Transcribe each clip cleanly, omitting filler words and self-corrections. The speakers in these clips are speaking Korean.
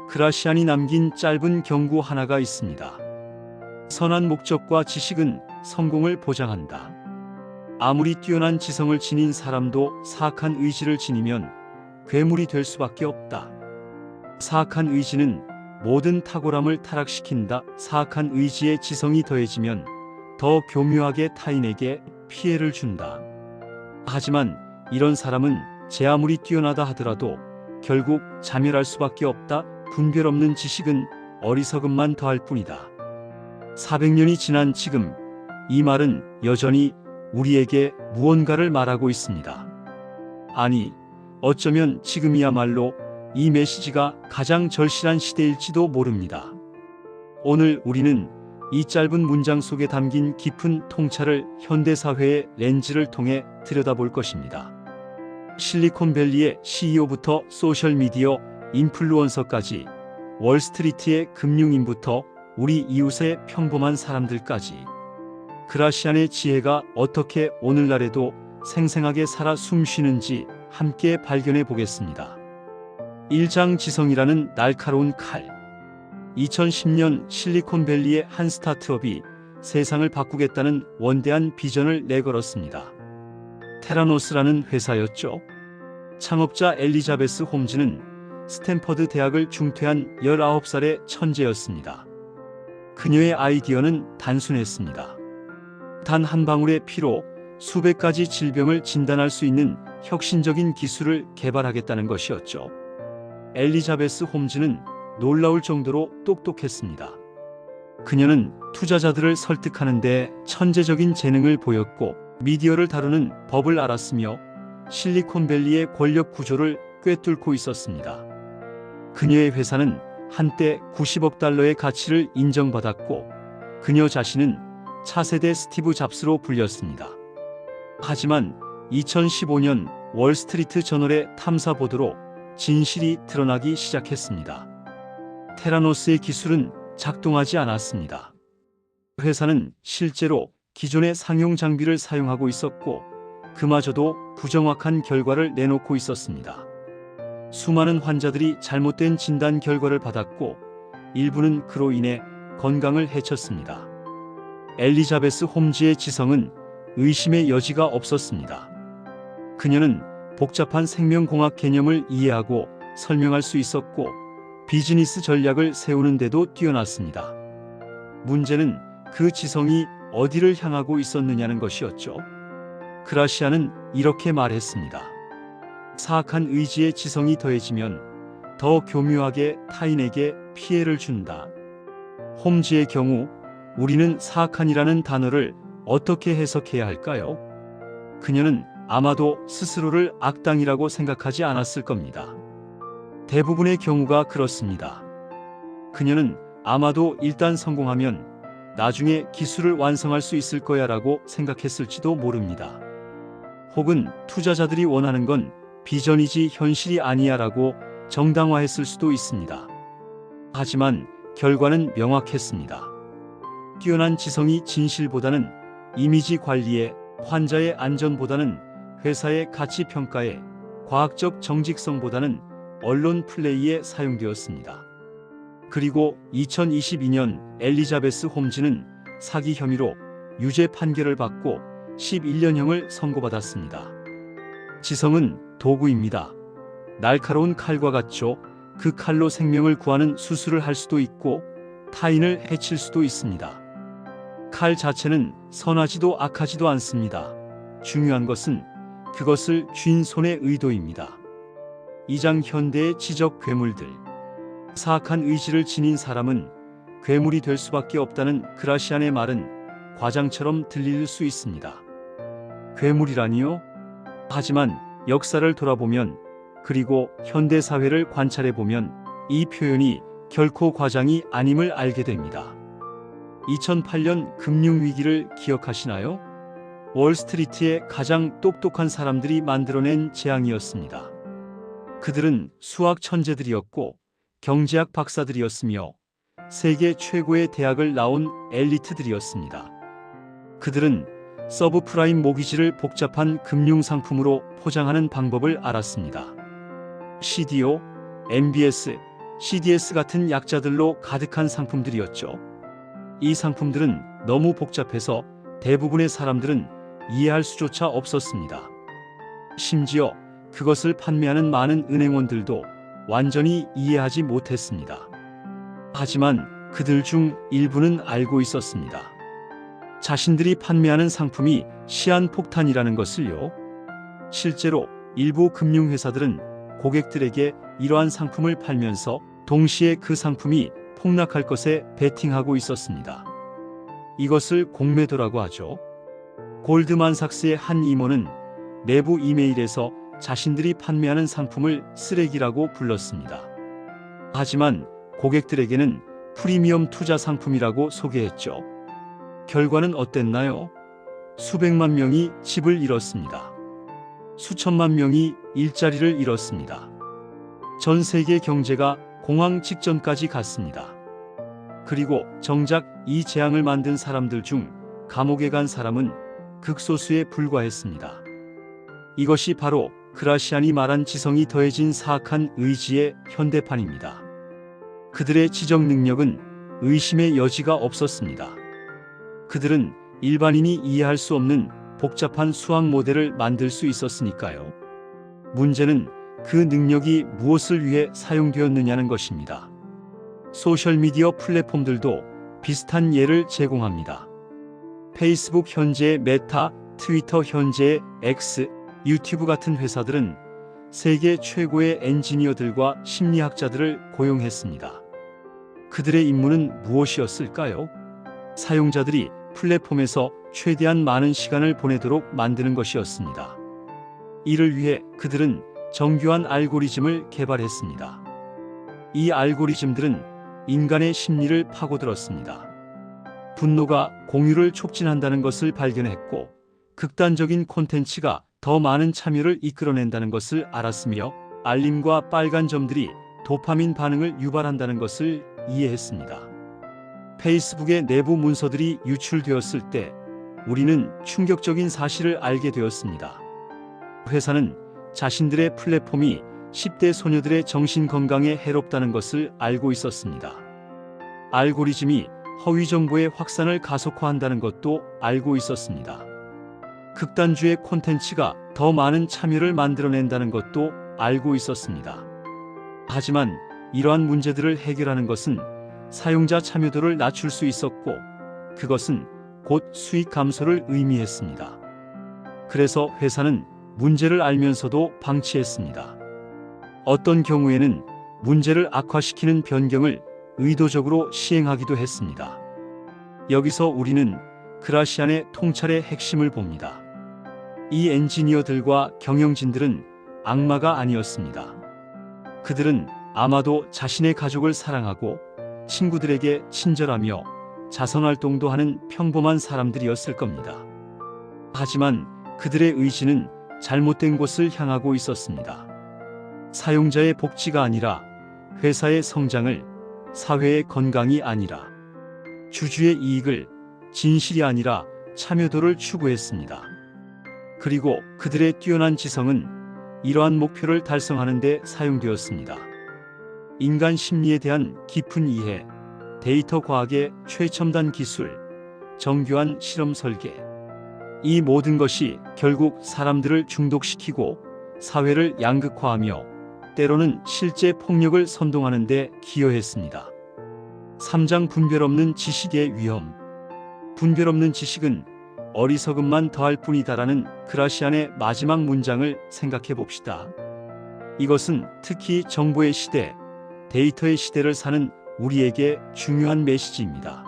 그라시안이 남긴 짧은 경고 하나가 있습니다. 선한 목적과 지식은 성공을 보장한다. 아무리 뛰어난 지성을 지닌 사람도 사악한 의지를 지니면 괴물이 될 수밖에 없다. 사악한 의지는 모든 탁월함을 타락시킨다. 사악한 의지에 지성이 더해지면 더 교묘하게 타인에게 피해를 준다. 하지만 이런 사람은 제 아무리 뛰어나다 하더라도 결국 자멸할 수밖에 없다. 분별 없는 지식은 어리석음만 더할 뿐이다. 400년이 지난 지금 이 말은 여전히 우리에게 무언가를 말하고 있습니다. 아니, 어쩌면 지금이야말로 이 메시지가 가장 절실한 시대일지도 모릅니다. 오늘 우리는 이 짧은 문장 속에 담긴 깊은 통찰을 현대사회의 렌즈를 통해 들여다볼 것입니다. 실리콘밸리의 CEO부터 소셜미디어 인플루언서까지, 월스트리트의 금융인부터 우리 이웃의 평범한 사람들까지, 그라시안의 지혜가 어떻게 오늘날에도 생생하게 살아 숨쉬는지 함께 발견해 보겠습니다. 1장 지성이라는 날카로운 칼. 2010년 실리콘밸리의 한 스타트업이 세상을 바꾸겠다는 원대한 비전을 내걸었습니다. 테라노스라는 회사였죠. 창업자 엘리자베스 홈즈는 스탠퍼드 대학을 중퇴한 19살의 천재였습니다. 그녀의 아이디어는 단순했습니다. 단 한 방울의 피로 수백 가지 질병을 진단할 수 있는 혁신적인 기술을 개발하겠다는 것이었죠. 엘리자베스 홈즈는 놀라울 정도로 똑똑했습니다. 그녀는 투자자들을 설득하는 데 천재적인 재능을 보였고 미디어를 다루는 법을 알았으며 실리콘밸리의 권력 구조를 꿰뚫고 있었습니다. 그녀의 회사는 한때 90억 달러의 가치를 인정받았고 그녀 자신은 차세대 스티브 잡스로 불렸습니다. 하지만 2015년 월스트리트 저널의 탐사 보도로 진실이 드러나기 시작했습니다. 테라노스의 기술은 작동하지 않았습니다. 회사는 실제로 기존의 상용 장비를 사용하고 있었고 그마저도 부정확한 결과를 내놓고 있었습니다. 수많은 환자들이 잘못된 진단 결과를 받았고 일부는 그로 인해 건강을 해쳤습니다. 엘리자베스 홈즈의 지성은 의심의 여지가 없었습니다. 그녀는 복잡한 생명공학 개념을 이해하고 설명할 수 있었고 비즈니스 전략을 세우는 데도 뛰어났습니다. 문제는 그 지성이 어디를 향하고 있었느냐는 것이었죠. 그라시안은 이렇게 말했습니다. 사악한 의지의 지성이 더해지면 더 교묘하게 타인에게 피해를 준다. 홈즈의 경우 우리는 사악한이라는 단어를 어떻게 해석해야 할까요? 그녀는 아마도 스스로를 악당이라고 생각하지 않았을 겁니다. 대부분의 경우가 그렇습니다. 그녀는 아마도 일단 성공하면 나중에 기술을 완성할 수 있을 거야라고 생각했을지도 모릅니다. 혹은 투자자들이 원하는 건 비전이지 현실이 아니야라고 정당화했을 수도 있습니다. 하지만 결과는 명확했습니다. 뛰어난 지성이 진실보다는 이미지 관리에, 환자의 안전보다는 회사의 가치 평가에, 과학적 정직성보다는 언론 플레이에 사용되었습니다. 그리고 2022년 엘리자베스 홈즈는 사기 혐의로 유죄 판결을 받고 11년형을 선고받았습니다. 지성은 도구입니다. 날카로운 칼과 같죠. 그 칼로 생명을 구하는 수술을 할 수도 있고 타인을 해칠 수도 있습니다. 칼 자체는 선하지도 악하지도 않습니다. 중요한 것은 그것을 쥔 손의 의도입니다. 2장 현대의 지적 괴물들. 사악한 의지를 지닌 사람은 괴물이 될 수밖에 없다는 그라시안의 말은 과장처럼 들릴 수 있습니다. 괴물이라니요? 하지만 역사를 돌아보면 그리고 현대사회를 관찰해보면 이 표현이 결코 과장이 아님을 알게 됩니다. 2008년 금융위기를 기억하시나요? 월스트리트의 가장 똑똑한 사람들이 만들어낸 재앙이었습니다. 그들은 수학 천재들이었고 경제학 박사들이었으며 세계 최고의 대학을 나온 엘리트들이었습니다. 그들은 서브프라임 모기지를 복잡한 금융상품으로 포장하는 방법을 알았습니다. CDO, MBS, CDS 같은 약자들로 가득한 상품들이었죠. 이 상품들은 너무 복잡해서 대부분의 사람들은 이해할 수조차 없었습니다. 심지어 그것을 판매하는 많은 은행원들도 완전히 이해하지 못했습니다. 하지만 그들 중 일부는 알고 있었습니다. 자신들이 판매하는 상품이 시한폭탄이라는 것을요. 실제로 일부 금융회사들은 고객들에게 이러한 상품을 팔면서 동시에 그 상품이 폭락할 것에 베팅하고 있었습니다. 이것을 공매도라고 하죠. 골드만삭스의 한 임원은 내부 이메일에서 자신들이 판매하는 상품을 쓰레기라고 불렀습니다. 하지만 고객들에게는 프리미엄 투자 상품이라고 소개했죠. 결과는 어땠나요? 수백만 명이 집을 잃었습니다. 수천만 명이 일자리를 잃었습니다. 전 세계 경제가 공황 직전까지 갔습니다. 그리고 정작 이 재앙을 만든 사람들 중 감옥에 간 사람은 극소수에 불과했습니다. 이것이 바로 그라시안이 말한 지성이 더해진 사악한 의지의 현대판입니다. 그들의 지적 능력은 의심의 여지가 없었습니다. 그들은 일반인이 이해할 수 없는 복잡한 수학 모델을 만들 수 있었으니까요. 문제는 그 능력이 무엇을 위해 사용되었느냐는 것입니다. 소셜미디어 플랫폼들도 비슷한 예를 제공합니다. 페이스북 현재의 메타, 트위터 현재의 X, 유튜브 같은 회사들은 세계 최고의 엔지니어들과 심리학자들을 고용했습니다. 그들의 임무는 무엇이었을까요? 사용자들이 플랫폼에서 최대한 많은 시간을 보내도록 만드는 것이었습니다. 이를 위해 그들은 정교한 알고리즘을 개발했습니다. 이 알고리즘들은 인간의 심리를 파고들었습니다. 분노가 공유를 촉진한다는 것을 발견했고, 극단적인 콘텐츠가 더 많은 참여를 이끌어낸다는 것을 알았으며, 알림과 빨간 점들이 도파민 반응을 유발한다는 것을 이해했습니다. 페이스북의 내부 문서들이 유출되었을 때 우리는 충격적인 사실을 알게 되었습니다. 회사는 자신들의 플랫폼이 10대 소녀들의 정신 건강에 해롭다는 것을 알고 있었습니다. 알고리즘이 허위 정보의 확산을 가속화한다는 것도 알고 있었습니다. 극단주의 콘텐츠가 더 많은 참여를 만들어낸다는 것도 알고 있었습니다. 하지만 이러한 문제들을 해결하는 것은 사용자 참여도를 낮출 수 있었고, 그것은 곧 수익 감소를 의미했습니다. 그래서 회사는 문제를 알면서도 방치했습니다. 어떤 경우에는 문제를 악화시키는 변경을 의도적으로 시행하기도 했습니다. 여기서 우리는 그라시안의 통찰의 핵심을 봅니다. 이 엔지니어들과 경영진들은 악마가 아니었습니다. 그들은 아마도 자신의 가족을 사랑하고 친구들에게 친절하며 자선활동도 하는 평범한 사람들이었을 겁니다. 하지만 그들의 의지는 잘못된 곳을 향하고 있었습니다. 사용자의 복지가 아니라 회사의 성장을, 사회의 건강이 아니라 주주의 이익을, 진실이 아니라 참여도를 추구했습니다. 그리고 그들의 뛰어난 지성은 이러한 목표를 달성하는 데 사용되었습니다. 인간 심리에 대한 깊은 이해, 데이터 과학의 최첨단 기술, 정교한 실험 설계. 이 모든 것이 결국 사람들을 중독시키고 사회를 양극화하며 때로는 실제 폭력을 선동하는 데 기여했습니다. 3장 분별 없는 지식의 위험. 분별 없는 지식은 어리석음만 더할 뿐이다라는 그라시안의 마지막 문장을 생각해 봅시다. 이것은 특히 정보의 시대, 데이터의 시대를 사는 우리에게 중요한 메시지입니다.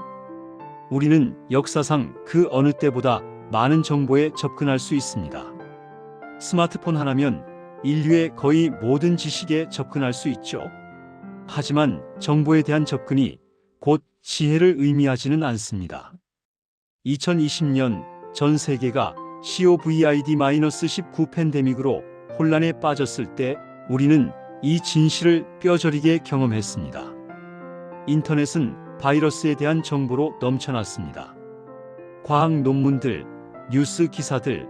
우리는 역사상 그 어느 때보다 많은 정보에 접근할 수 있습니다. 스마트폰 하나면 인류의 거의 모든 지식에 접근할 수 있죠. 하지만 정보에 대한 접근이 곧 지혜를 의미하지는 않습니다. 2020년 전 세계가 COVID-19 팬데믹으로 혼란에 빠졌을 때 우리는 이 진실을 뼈저리게 경험했습니다. 인터넷은 바이러스에 대한 정보로 넘쳐났습니다. 과학 논문들, 뉴스 기사들,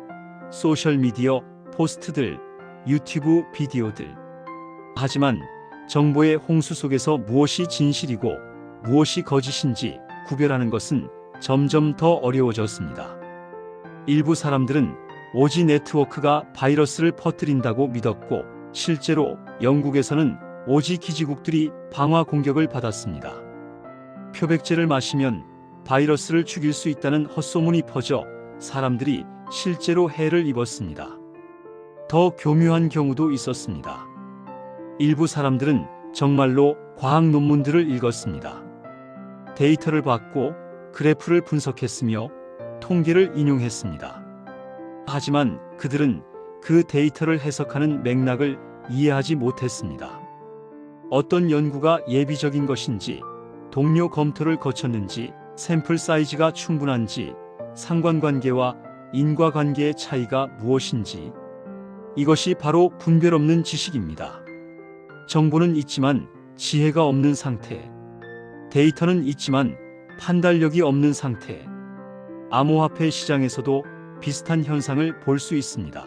소셜미디어 포스트들, 유튜브 비디오들. 하지만 정보의 홍수 속에서 무엇이 진실이고 무엇이 거짓인지 구별하는 것은 점점 더 어려워졌습니다. 일부 사람들은 오지 네트워크가 바이러스를 퍼뜨린다고 믿었고, 실제로 영국에서는 오지 기지국들이 방화 공격을 받았습니다. 표백제를 마시면 바이러스를 죽일 수 있다는 헛소문이 퍼져 사람들이 실제로 해를 입었습니다. 더 교묘한 경우도 있었습니다. 일부 사람들은 정말로 과학 논문들을 읽었습니다. 데이터를 받고 그래프를 분석했으며 통계를 인용했습니다. 하지만 그들은 그 데이터를 해석하는 맥락을 이해하지 못했습니다. 어떤 연구가 예비적인 것인지, 동료 검토를 거쳤는지, 샘플 사이즈가 충분한지, 상관관계와 인과관계의 차이가 무엇인지, 이것이 바로 분별 없는 지식입니다. 정보는 있지만 지혜가 없는 상태, 데이터는 있지만 판단력이 없는 상태. 암호화폐 시장에서도 비슷한 현상을 볼 수 있습니다.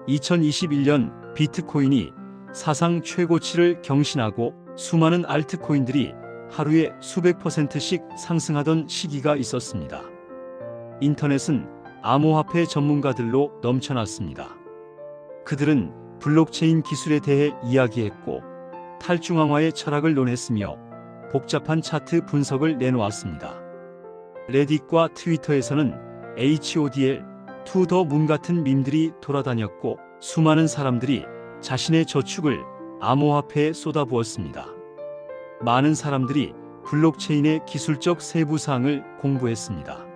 2021년 비트코인이 사상 최고치를 경신하고 수많은 알트코인들이 하루에 수백 %씩 상승하던 시기가 있었습니다. 인터넷은 암호화폐 전문가들로 넘쳐났습니다. 그들은 블록체인 기술에 대해 이야기했고, 탈중앙화의 철학을 논했으며 복잡한 차트 분석을 내놓았습니다. 레딧과 트위터에서는 HODL, 투 더 문 같은 밈들이 돌아다녔고, 수많은 사람들이 자신의 저축을 암호화폐에 쏟아부었습니다. 많은 사람들이 블록체인의 기술적 세부 사항을 공부했습니다.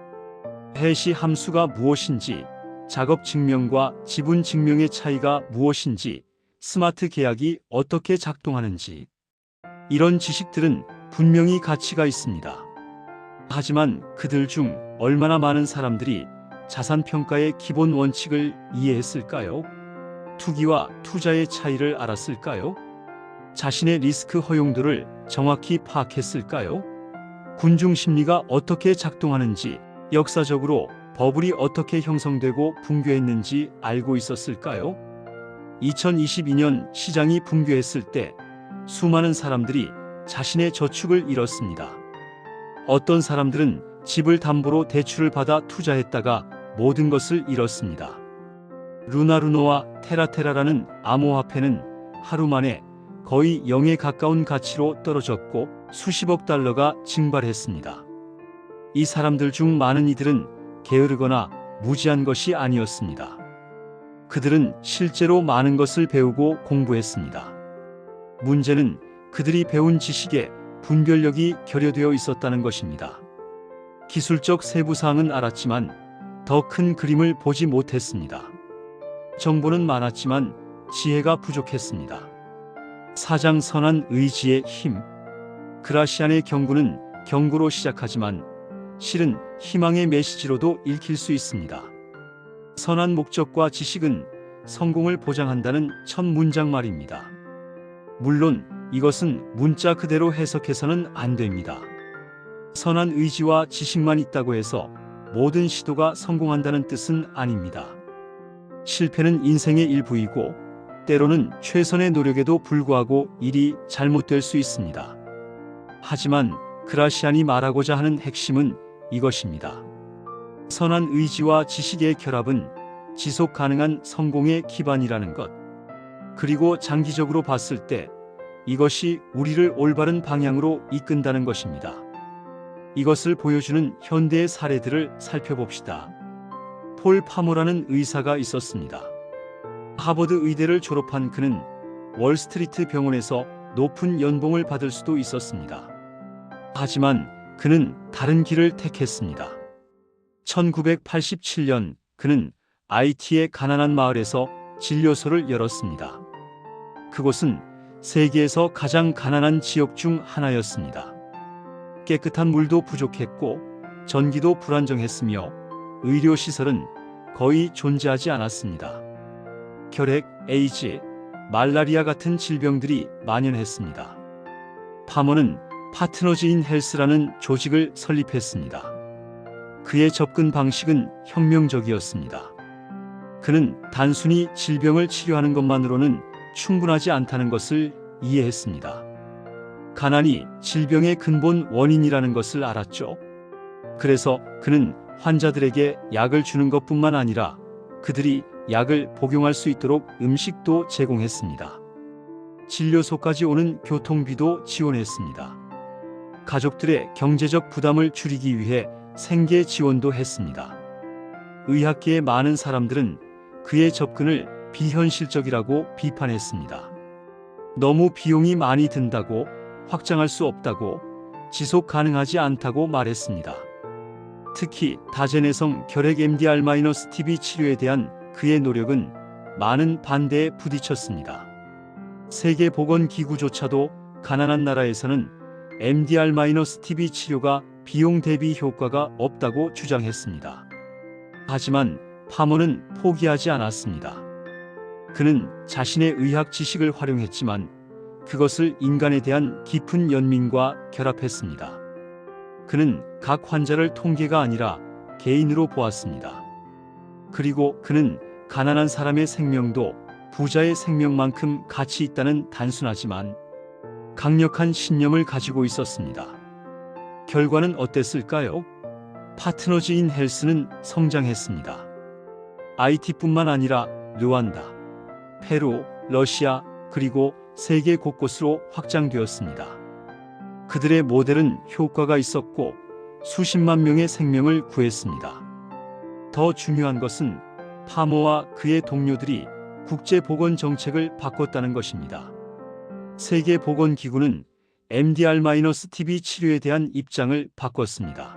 해시 함수가 무엇인지, 작업 증명과 지분 증명의 차이가 무엇인지, 스마트 계약이 어떻게 작동하는지. 이런 지식들은 분명히 가치가 있습니다. 하지만 그들 중 얼마나 많은 사람들이 자산평가의 기본 원칙을 이해했을까요? 투기와 투자의 차이를 알았을까요? 자신의 리스크 허용도를 정확히 파악했을까요? 군중 심리가 어떻게 작동하는지, 역사적으로 버블이 어떻게 형성되고 붕괴했는지 알고 있었을까요? 2022년 시장이 붕괴했을 때 수많은 사람들이 자신의 저축을 잃었습니다. 어떤 사람들은 집을 담보로 대출을 받아 투자했다가 모든 것을 잃었습니다. 루나루노와 테라테라라는 암호화폐는 하루 만에 거의 0에 가까운 가치로 떨어졌고 수십억 달러가 증발했습니다. 이 사람들 중 많은 이들은 게으르거나 무지한 것이 아니었습니다. 그들은 실제로 많은 것을 배우고 공부했습니다. 문제는 그들이 배운 지식에 분별력이 결여되어 있었다는 것입니다. 기술적 세부사항은 알았지만 더 큰 그림을 보지 못했습니다. 정보는 많았지만 지혜가 부족했습니다. 사장 선한 의지의 힘. 그라시안의 경고는 경고로 시작하지만 실은 희망의 메시지로도 읽힐 수 있습니다. 선한 목적과 지식은 성공을 보장한다는 첫 문장 말입니다. 물론 이것은 문자 그대로 해석해서는 안 됩니다. 선한 의지와 지식만 있다고 해서 모든 시도가 성공한다는 뜻은 아닙니다. 실패는 인생의 일부이고 때로는 최선의 노력에도 불구하고 일이 잘못될 수 있습니다. 하지만 그라시안이 말하고자 하는 핵심은 이것입니다. 선한 의지와 지식의 결합은 지속 가능한 성공의 기반이라는 것. 그리고 장기적으로 봤을 때 이것이 우리를 올바른 방향으로 이끈다는 것입니다. 이것을 보여주는 현대의 사례들을 살펴봅시다. 폴 파머라는 의사가 있었습니다. 하버드 의대를 졸업한 그는 월스트리트 병원에서 높은 연봉을 받을 수도 있었습니다. 하지만 그는 다른 길을 택했습니다. 1987년 그는 IT의 가난한 마을에서 진료소를 열었습니다. 그곳은 세계에서 가장 가난한 지역 중 하나였습니다. 깨끗한 물도 부족했고 전기도 불안정했으며 의료시설은 거의 존재하지 않았습니다. 결핵, 에이즈, 말라리아 같은 질병들이 만연했습니다. 파머는 파트너즈인 헬스라는 조직을 설립했습니다. 그의 접근 방식은 혁명적이었습니다. 그는 단순히 질병을 치료하는 것만으로는 충분하지 않다는 것을 이해했습니다. 가난이 질병의 근본 원인이라는 것을 알았죠. 그래서 그는 환자들에게 약을 주는 것뿐만 아니라 그들이 약을 복용할 수 있도록 음식도 제공했습니다. 진료소까지 오는 교통비도 지원했습니다. 가족들의 경제적 부담을 줄이기 위해 생계 지원도 했습니다. 의학계의 많은 사람들은 그의 접근을 비현실적이라고 비판했습니다. 너무 비용이 많이 든다고, 확장할 수 없다고, 지속 가능하지 않다고 말했습니다. 특히 다제내성 결핵 MDR-TB 치료에 대한 그의 노력은 많은 반대에 부딪혔습니다. 세계보건기구조차도 가난한 나라에서는 MDR-TB 치료가 비용 대비 효과가 없다고 주장했습니다. 하지만 파머는 포기하지 않았습니다. 그는 자신의 의학 지식을 활용했지만 그것을 인간에 대한 깊은 연민과 결합했습니다. 그는 각 환자를 통계가 아니라 개인으로 보았습니다. 그리고 그는 가난한 사람의 생명도 부자의 생명만큼 가치 있다는 단순하지만 강력한 신념을 가지고 있었습니다. 결과는 어땠을까요? 파트너즈 인 헬스는 성장했습니다. IT뿐만 아니라 르완다, 페루, 러시아, 그리고 세계 곳곳으로 확장되었습니다. 그들의 모델은 효과가 있었고 수십만 명의 생명을 구했습니다. 더 중요한 것은 파머와 그의 동료들이 국제보건 정책을 바꿨다는 것입니다. 세계보건기구는 MDR-TB 치료에 대한 입장을 바꿨습니다.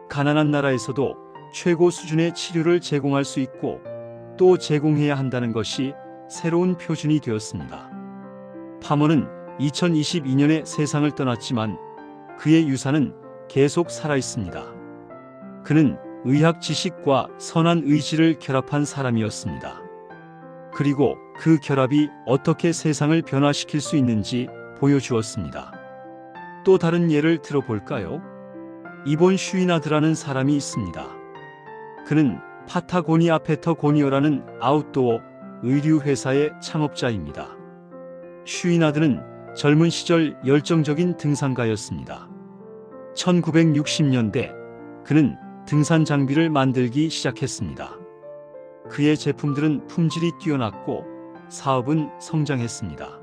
가난한 나라에서도 최고 수준의 치료를 제공할 수 있고 또 제공해야 한다는 것이 새로운 표준이 되었습니다. 파머는 2022년에 세상을 떠났지만 그의 유산은 계속 살아있습니다. 그는 의학 지식과 선한 의지를 결합한 사람이었습니다. 그리고 그 결합이 어떻게 세상을 변화시킬 수 있는지 보여주었습니다. 또 다른 예를 들어볼까요? 이본 슈이나드라는 사람이 있습니다. 그는 파타고니아 페터고니어라는 아웃도어 의류 회사의 창업자입니다. 슈이나드는 젊은 시절 열정적인 등산가였습니다. 1960년대 그는 등산 장비를 만들기 시작했습니다. 그의 제품들은 품질이 뛰어났고 사업은 성장했습니다.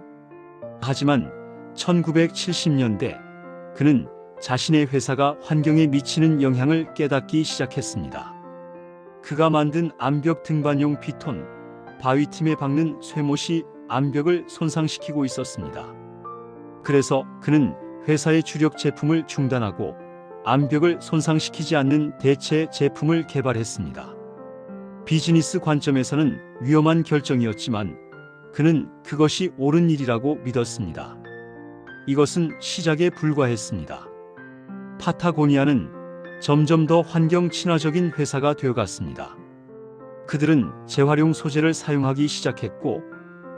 하지만 1970년대 그는 자신의 회사가 환경에 미치는 영향을 깨닫기 시작했습니다. 그가 만든 암벽 등반용 피톤, 바위틈에 박는 쇠못이 암벽을 손상시키고 있었습니다. 그래서 그는 회사의 주력 제품을 중단하고 암벽을 손상시키지 않는 대체 제품을 개발했습니다. 비즈니스 관점에서는 위험한 결정이었지만 그는 그것이 옳은 일이라고 믿었습니다. 이것은 시작에 불과했습니다. 파타고니아는 점점 더 환경 친화적인 회사가 되어갔습니다. 그들은 재활용 소재를 사용하기 시작했고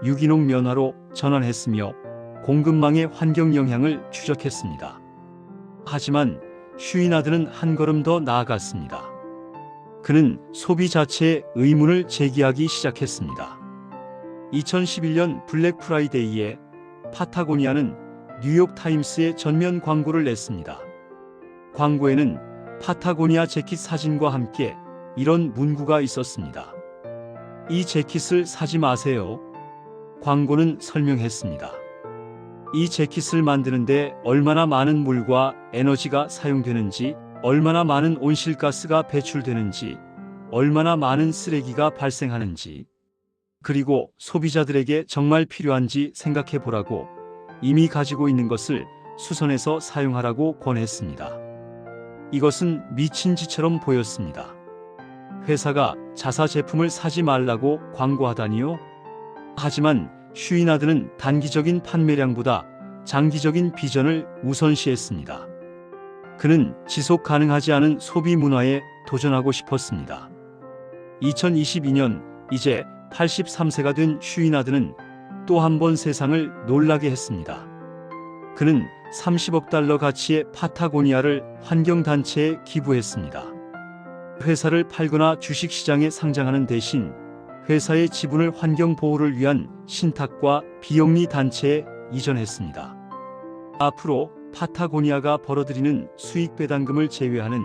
유기농 면화로 전환했으며 공급망의 환경 영향을 추적했습니다. 하지만 슈이나드는 한 걸음 더 나아갔습니다. 그는 소비 자체의 의문을 제기하기 시작했습니다. 2011년 블랙 프라이데이에 파타고니아는 뉴욕타임스에 전면 광고를 냈습니다. 광고에는 파타고니아 재킷 사진과 함께 이런 문구가 있었습니다. 이 재킷을 사지 마세요. 광고는 설명했습니다. 이 재킷을 만드는데 얼마나 많은 물과 에너지가 사용되는지, 얼마나 많은 온실가스가 배출되는지, 얼마나 많은 쓰레기가 발생하는지, 그리고 소비자들에게 정말 필요한지 생각해 보라고 이미 가지고 있는 것을 수선해서 사용하라고 권했습니다. 이것은 미친 짓처럼 보였습니다. 회사가 자사 제품을 사지 말라고 광고하다니요? 하지만 슈이나드는 단기적인 판매량보다 장기적인 비전을 우선시했습니다. 그는 지속 가능하지 않은 소비 문화에 도전하고 싶었습니다. 2022년 이제 83세가 된 슈이나드는 또 한 번 세상을 놀라게 했습니다. 그는 30억 달러 가치의 파타고니아를 환경단체에 기부했습니다. 회사를 팔거나 주식시장에 상장하는 대신 회사의 지분을 환경보호를 위한 신탁과 비영리 단체에 이전했습니다. 앞으로 파타고니아가 벌어들이는 수익 배당금을 제외하는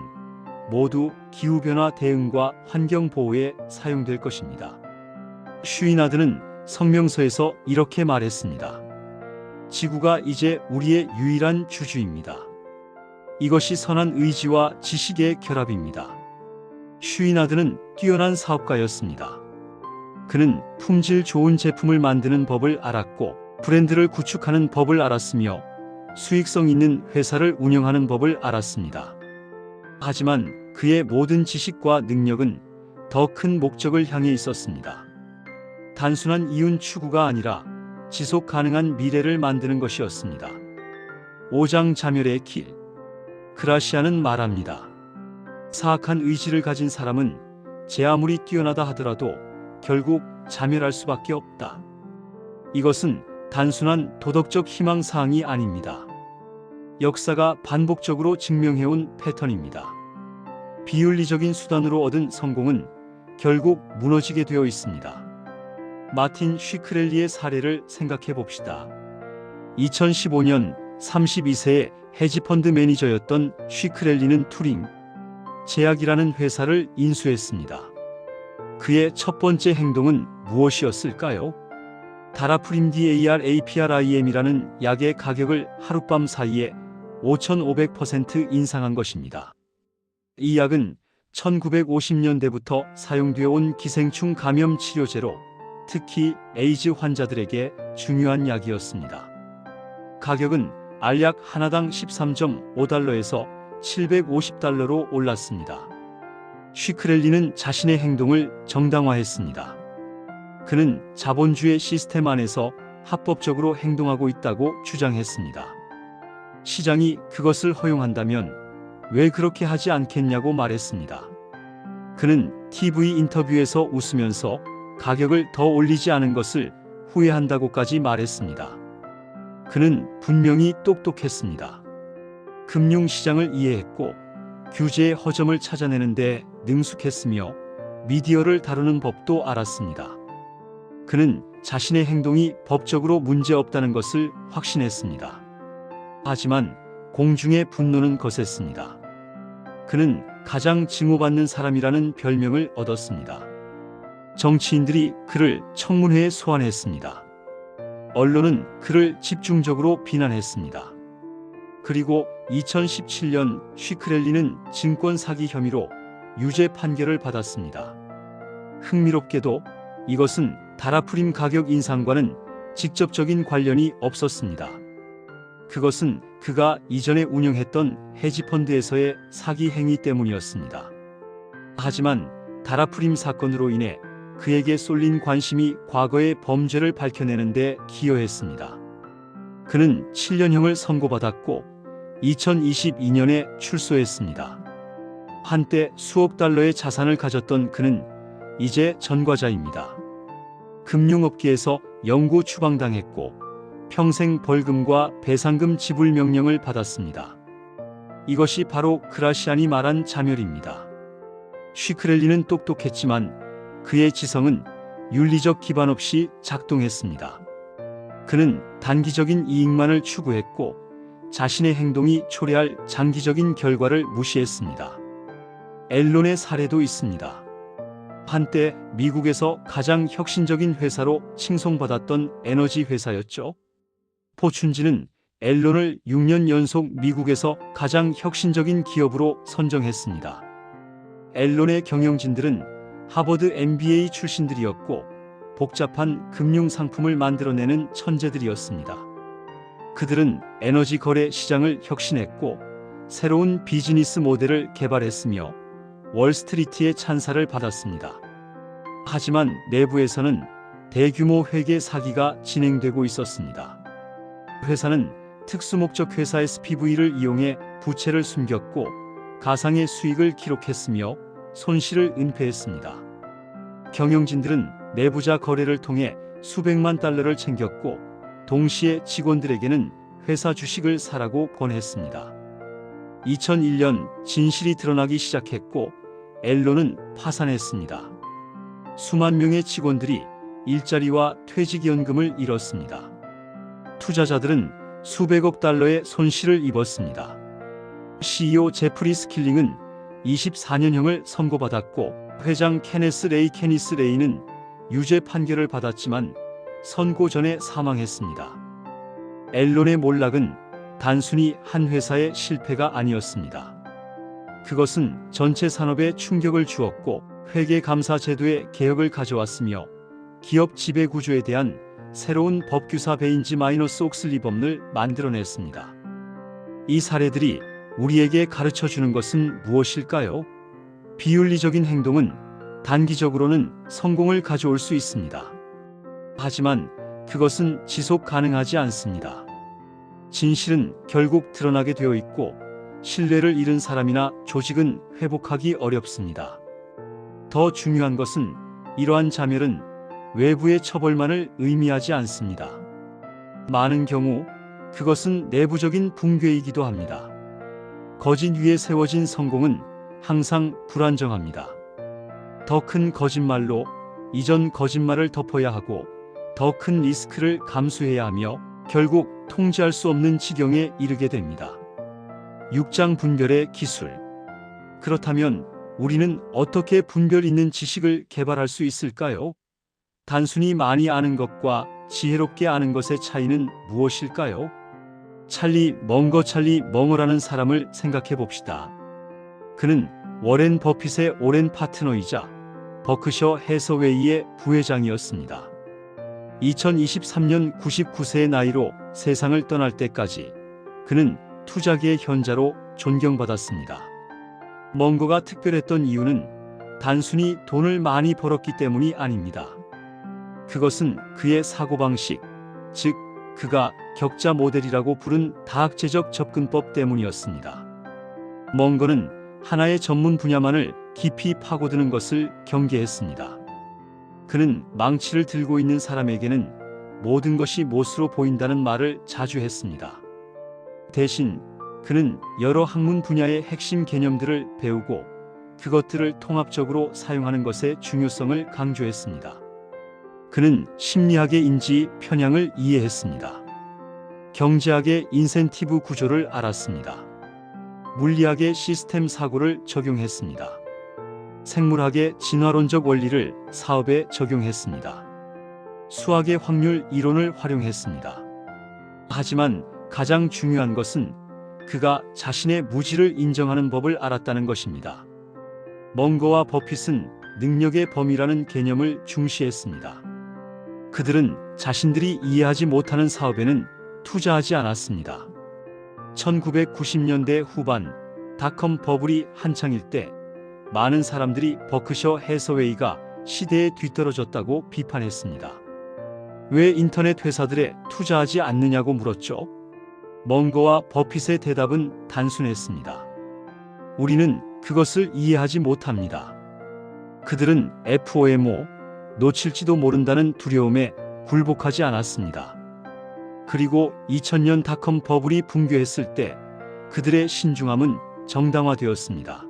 모두 기후변화 대응과 환경보호에 사용될 것입니다. 슈이나드는 성명서에서 이렇게 말했습니다. 지구가 이제 우리의 유일한 주주입니다. 이것이 선한 의지와 지식의 결합입니다. 슈이나드는 뛰어난 사업가였습니다. 그는 품질 좋은 제품을 만드는 법을 알았고 브랜드를 구축하는 법을 알았으며 수익성 있는 회사를 운영하는 법을 알았습니다. 하지만 그의 모든 지식과 능력은 더 큰 목적을 향해 있었습니다. 단순한 이윤 추구가 아니라 지속 가능한 미래를 만드는 것이었습니다. 5장 자멸의 길. 그라시아는 말합니다. 사악한 의지를 가진 사람은 제 아무리 뛰어나다 하더라도 결국 자멸할 수밖에 없다. 이것은 단순한 도덕적 희망사항이 아닙니다. 역사가 반복적으로 증명해온 패턴입니다. 비윤리적인 수단으로 얻은 성공은 결국 무너지게 되어 있습니다. 마틴 쉬크렐리의 사례를 생각해 봅시다. 2015년 32세의 헤지펀드 매니저였던 쉬크렐리는 투링 제약이라는 회사를 인수했습니다. 그의 첫 번째 행동은 무엇이었을까요? 다라프림 DARAPRIM이라는 약의 가격을 하룻밤 사이에 5,500% 인상한 것입니다. 이 약은 1950년대부터 사용되어 온 기생충 감염 치료제로 특히 에이즈 환자들에게 중요한 약이었습니다. 가격은 알약 하나당 13.5달러에서 750달러로 올랐습니다. 쉬크렐리는 자신의 행동을 정당화했습니다. 그는 자본주의 시스템 안에서 합법적으로 행동하고 있다고 주장했습니다. 시장이 그것을 허용한다면 왜 그렇게 하지 않겠냐고 말했습니다. 그는 TV 인터뷰에서 웃으면서 가격을 더 올리지 않은 것을 후회한다고까지 말했습니다. 그는 분명히 똑똑했습니다. 금융시장을 이해했고 규제의 허점을 찾아내는데 능숙했으며 미디어를 다루는 법도 알았습니다. 그는 자신의 행동이 법적으로 문제없다는 것을 확신했습니다. 하지만 공중의 분노는 거셌습니다. 그는 가장 징후받는 사람이라는 별명을 얻었습니다. 정치인들이 그를 청문회에 소환했습니다. 언론은 그를 집중적으로 비난했습니다. 그리고 2017년 쉬크렐리는 증권 사기 혐의로 유죄 판결을 받았습니다. 흥미롭게도 이것은 다라프림 가격 인상과는 직접적인 관련이 없었습니다. 그것은 그가 이전에 운영했던 헤지펀드에서의 사기 행위 때문이었습니다. 하지만 다라프림 사건으로 인해 그에게 쏠린 관심이 과거의 범죄를 밝혀내는 데 기여했습니다. 그는 7년형을 선고받았고 2022년에 출소했습니다. 한때 수억 달러의 자산을 가졌던 그는 이제 전과자입니다. 금융업계에서 영구 추방당했고 평생 벌금과 배상금 지불 명령을 받았습니다. 이것이 바로 그라시안이 말한 자멸입니다. 쉬크렐리는 똑똑했지만 그의 지성은 윤리적 기반 없이 작동했습니다. 그는 단기적인 이익만을 추구했고 자신의 행동이 초래할 장기적인 결과를 무시했습니다. 앨론의 사례도 있습니다. 한때 미국에서 가장 혁신적인 회사로 칭송받았던 에너지 회사였죠. 포춘지는 앨론을 6년 연속 미국에서 가장 혁신적인 기업으로 선정했습니다. 앨론의 경영진들은 하버드 MBA 출신들이었고 복잡한 금융 상품을 만들어내는 천재들이었습니다. 그들은 에너지 거래 시장을 혁신했고 새로운 비즈니스 모델을 개발했으며 월스트리트의 찬사를 받았습니다. 하지만 내부에서는 대규모 회계 사기가 진행되고 있었습니다. 회사는 특수목적 회사 SPV를 이용해 부채를 숨겼고 가상의 수익을 기록했으며 손실을 은폐했습니다. 경영진들은 내부자 거래를 통해 수백만 달러를 챙겼고 동시에 직원들에게는 회사 주식을 사라고 권했습니다. 2001년 진실이 드러나기 시작했고 앨론은 파산했습니다. 수만 명의 직원들이 일자리와 퇴직연금을 잃었습니다. 투자자들은 수백억 달러의 손실을 입었습니다. CEO 제프리 스킬링은 24년형을 선고받았고 회장 케네스 레이는 유죄 판결을 받았지만 선고 전에 사망했습니다. 앨런의 몰락은 단순히 한 회사의 실패가 아니었습니다. 그것은 전체 산업에 충격을 주었고 회계감사 제도의 개혁을 가져왔으며 기업 지배구조에 대한 새로운 법규사 베인지-옥슬리 법을 만들어냈습니다. 이 사례들이 우리에게 가르쳐주는 것은 무엇일까요? 비윤리적인 행동은 단기적으로는 성공을 가져올 수 있습니다. 하지만 그것은 지속 가능하지 않습니다. 진실은 결국 드러나게 되어 있고 신뢰를 잃은 사람이나 조직은 회복하기 어렵습니다. 더 중요한 것은 이러한 자멸은 외부의 처벌만을 의미하지 않습니다. 많은 경우 그것은 내부적인 붕괴이기도 합니다. 거짓 위에 세워진 성공은 항상 불안정합니다. 더 큰 거짓말로 이전 거짓말을 덮어야 하고 더 큰 리스크를 감수해야 하며 결국 통제할 수 없는 지경에 이르게 됩니다. 6장 분별의 기술. 그렇다면 우리는 어떻게 분별 있는 지식을 개발할 수 있을까요? 단순히 많이 아는 것과 지혜롭게 아는 것의 차이는 무엇일까요? 찰리 멍어라는 사람을 생각해 봅시다. 그는 워렌 버핏의 오랜 파트너이자 버크셔 해서웨이의 부회장이었습니다. 2023년 99세의 나이로 세상을 떠날 때까지 그는 투자계의 현자로 존경받았습니다. 멍거가 특별했던 이유는 단순히 돈을 많이 벌었기 때문이 아닙니다. 그것은 그의 사고방식, 즉 그가 격자 모델이라고 부른 다학제적 접근법 때문이었습니다. 멍거는 하나의 전문 분야만을 깊이 파고드는 것을 경계했습니다. 그는 망치를 들고 있는 사람에게는 모든 것이 못으로 보인다는 말을 자주 했습니다. 대신 그는 여러 학문 분야의 핵심 개념들을 배우고 그것들을 통합적으로 사용하는 것의 중요성을 강조했습니다. 그는 심리학의 인지 편향을 이해했습니다. 경제학의 인센티브 구조를 알았습니다. 물리학의 시스템 사고를 적용했습니다. 생물학의 진화론적 원리를 사업에 적용했습니다. 수학의 확률 이론을 활용했습니다. 하지만 가장 중요한 것은 그가 자신의 무지를 인정하는 법을 알았다는 것입니다. 멍거와 버핏은 능력의 범위라는 개념을 중시했습니다. 그들은 자신들이 이해하지 못하는 사업에는 투자하지 않았습니다. 1990년대 후반 닷컴 버블이 한창일 때 많은 사람들이 버크셔 해서웨이가 시대에 뒤떨어졌다고 비판했습니다. 왜 인터넷 회사들에 투자하지 않느냐고 물었죠. 멍거와 버핏의 대답은 단순했습니다. 우리는 그것을 이해하지 못합니다. 그들은 FOMO, 놓칠지도 모른다는 두려움에 굴복하지 않았습니다. 그리고 2000년 닷컴 버블이 붕괴했을 때 그들의 신중함은 정당화되었습니다.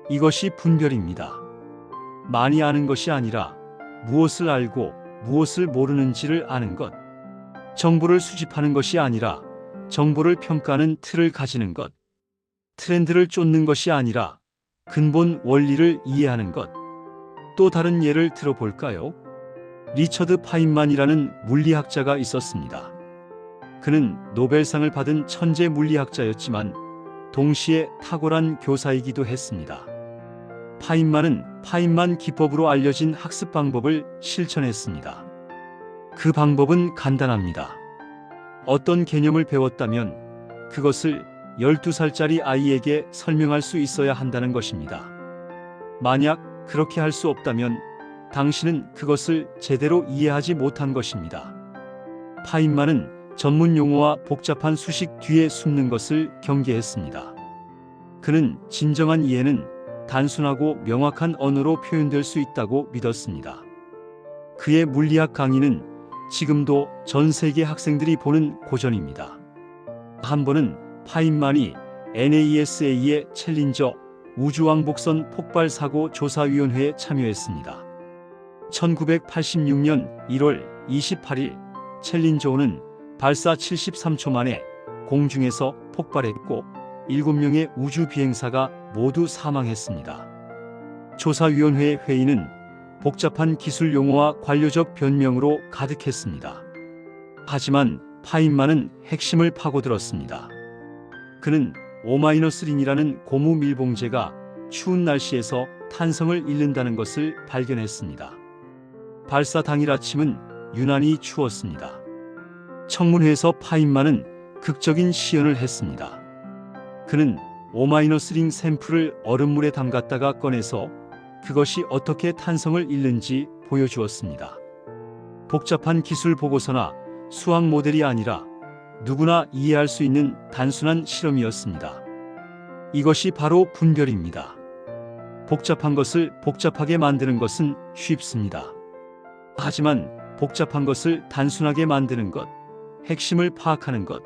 이것이 분별입니다. 많이 아는 것이 아니라 무엇을 알고 무엇을 모르는지를 아는 것. 정보를 수집하는 것이 아니라 정보를 평가하는 틀을 가지는 것. 트렌드를 쫓는 것이 아니라 근본 원리를 이해하는 것. 또 다른 예를 들어볼까요? 리처드 파인만이라는 물리학자가 있었습니다. 그는 노벨상을 받은 천재 물리학자였지만 동시에 탁월한 교사이기도 했습니다. 파인만은 파인만 기법으로 알려진 학습 방법을 실천했습니다. 그 방법은 간단합니다. 어떤 개념을 배웠다면 그것을 12살짜리 아이에게 설명할 수 있어야 한다는 것입니다. 만약 그렇게 할 수 없다면 당신은 그것을 제대로 이해하지 못한 것입니다. 파인만은 전문 용어와 복잡한 수식 뒤에 숨는 것을 경계했습니다. 그는 진정한 이해는 단순하고 명확한 언어로 표현될 수 있다고 믿었습니다. 그의 물리학 강의는 지금도 전 세계 학생들이 보는 고전입니다. 한 번은 파인만이 NASA의 챌린저 우주왕복선 폭발 사고 조사위원회에 참여했습니다. 1986년 1월 28일 챌린저호는 발사 73초 만에 공중에서 폭발했고 7명의 우주 비행사가 모두 사망했습니다. 조사위원회의 회의는 복잡한 기술 용어와 관료적 변명으로 가득했습니다. 하지만 파인만은 핵심을 파고들었습니다. 그는 O-린이라는 고무 밀봉제가 추운 날씨에서 탄성을 잃는다는 것을 발견했습니다. 발사 당일 아침은 유난히 추웠습니다. 청문회에서 파인만은 극적인 시연을 했습니다. 그는 O-링 샘플을 얼음물에 담갔다가 꺼내서 그것이 어떻게 탄성을 잃는지 보여주었습니다. 복잡한 기술 보고서나 수학 모델이 아니라 누구나 이해할 수 있는 단순한 실험이었습니다. 이것이 바로 분별입니다. 복잡한 것을 복잡하게 만드는 것은 쉽습니다. 하지만 복잡한 것을 단순하게 만드는 것, 핵심을 파악하는 것,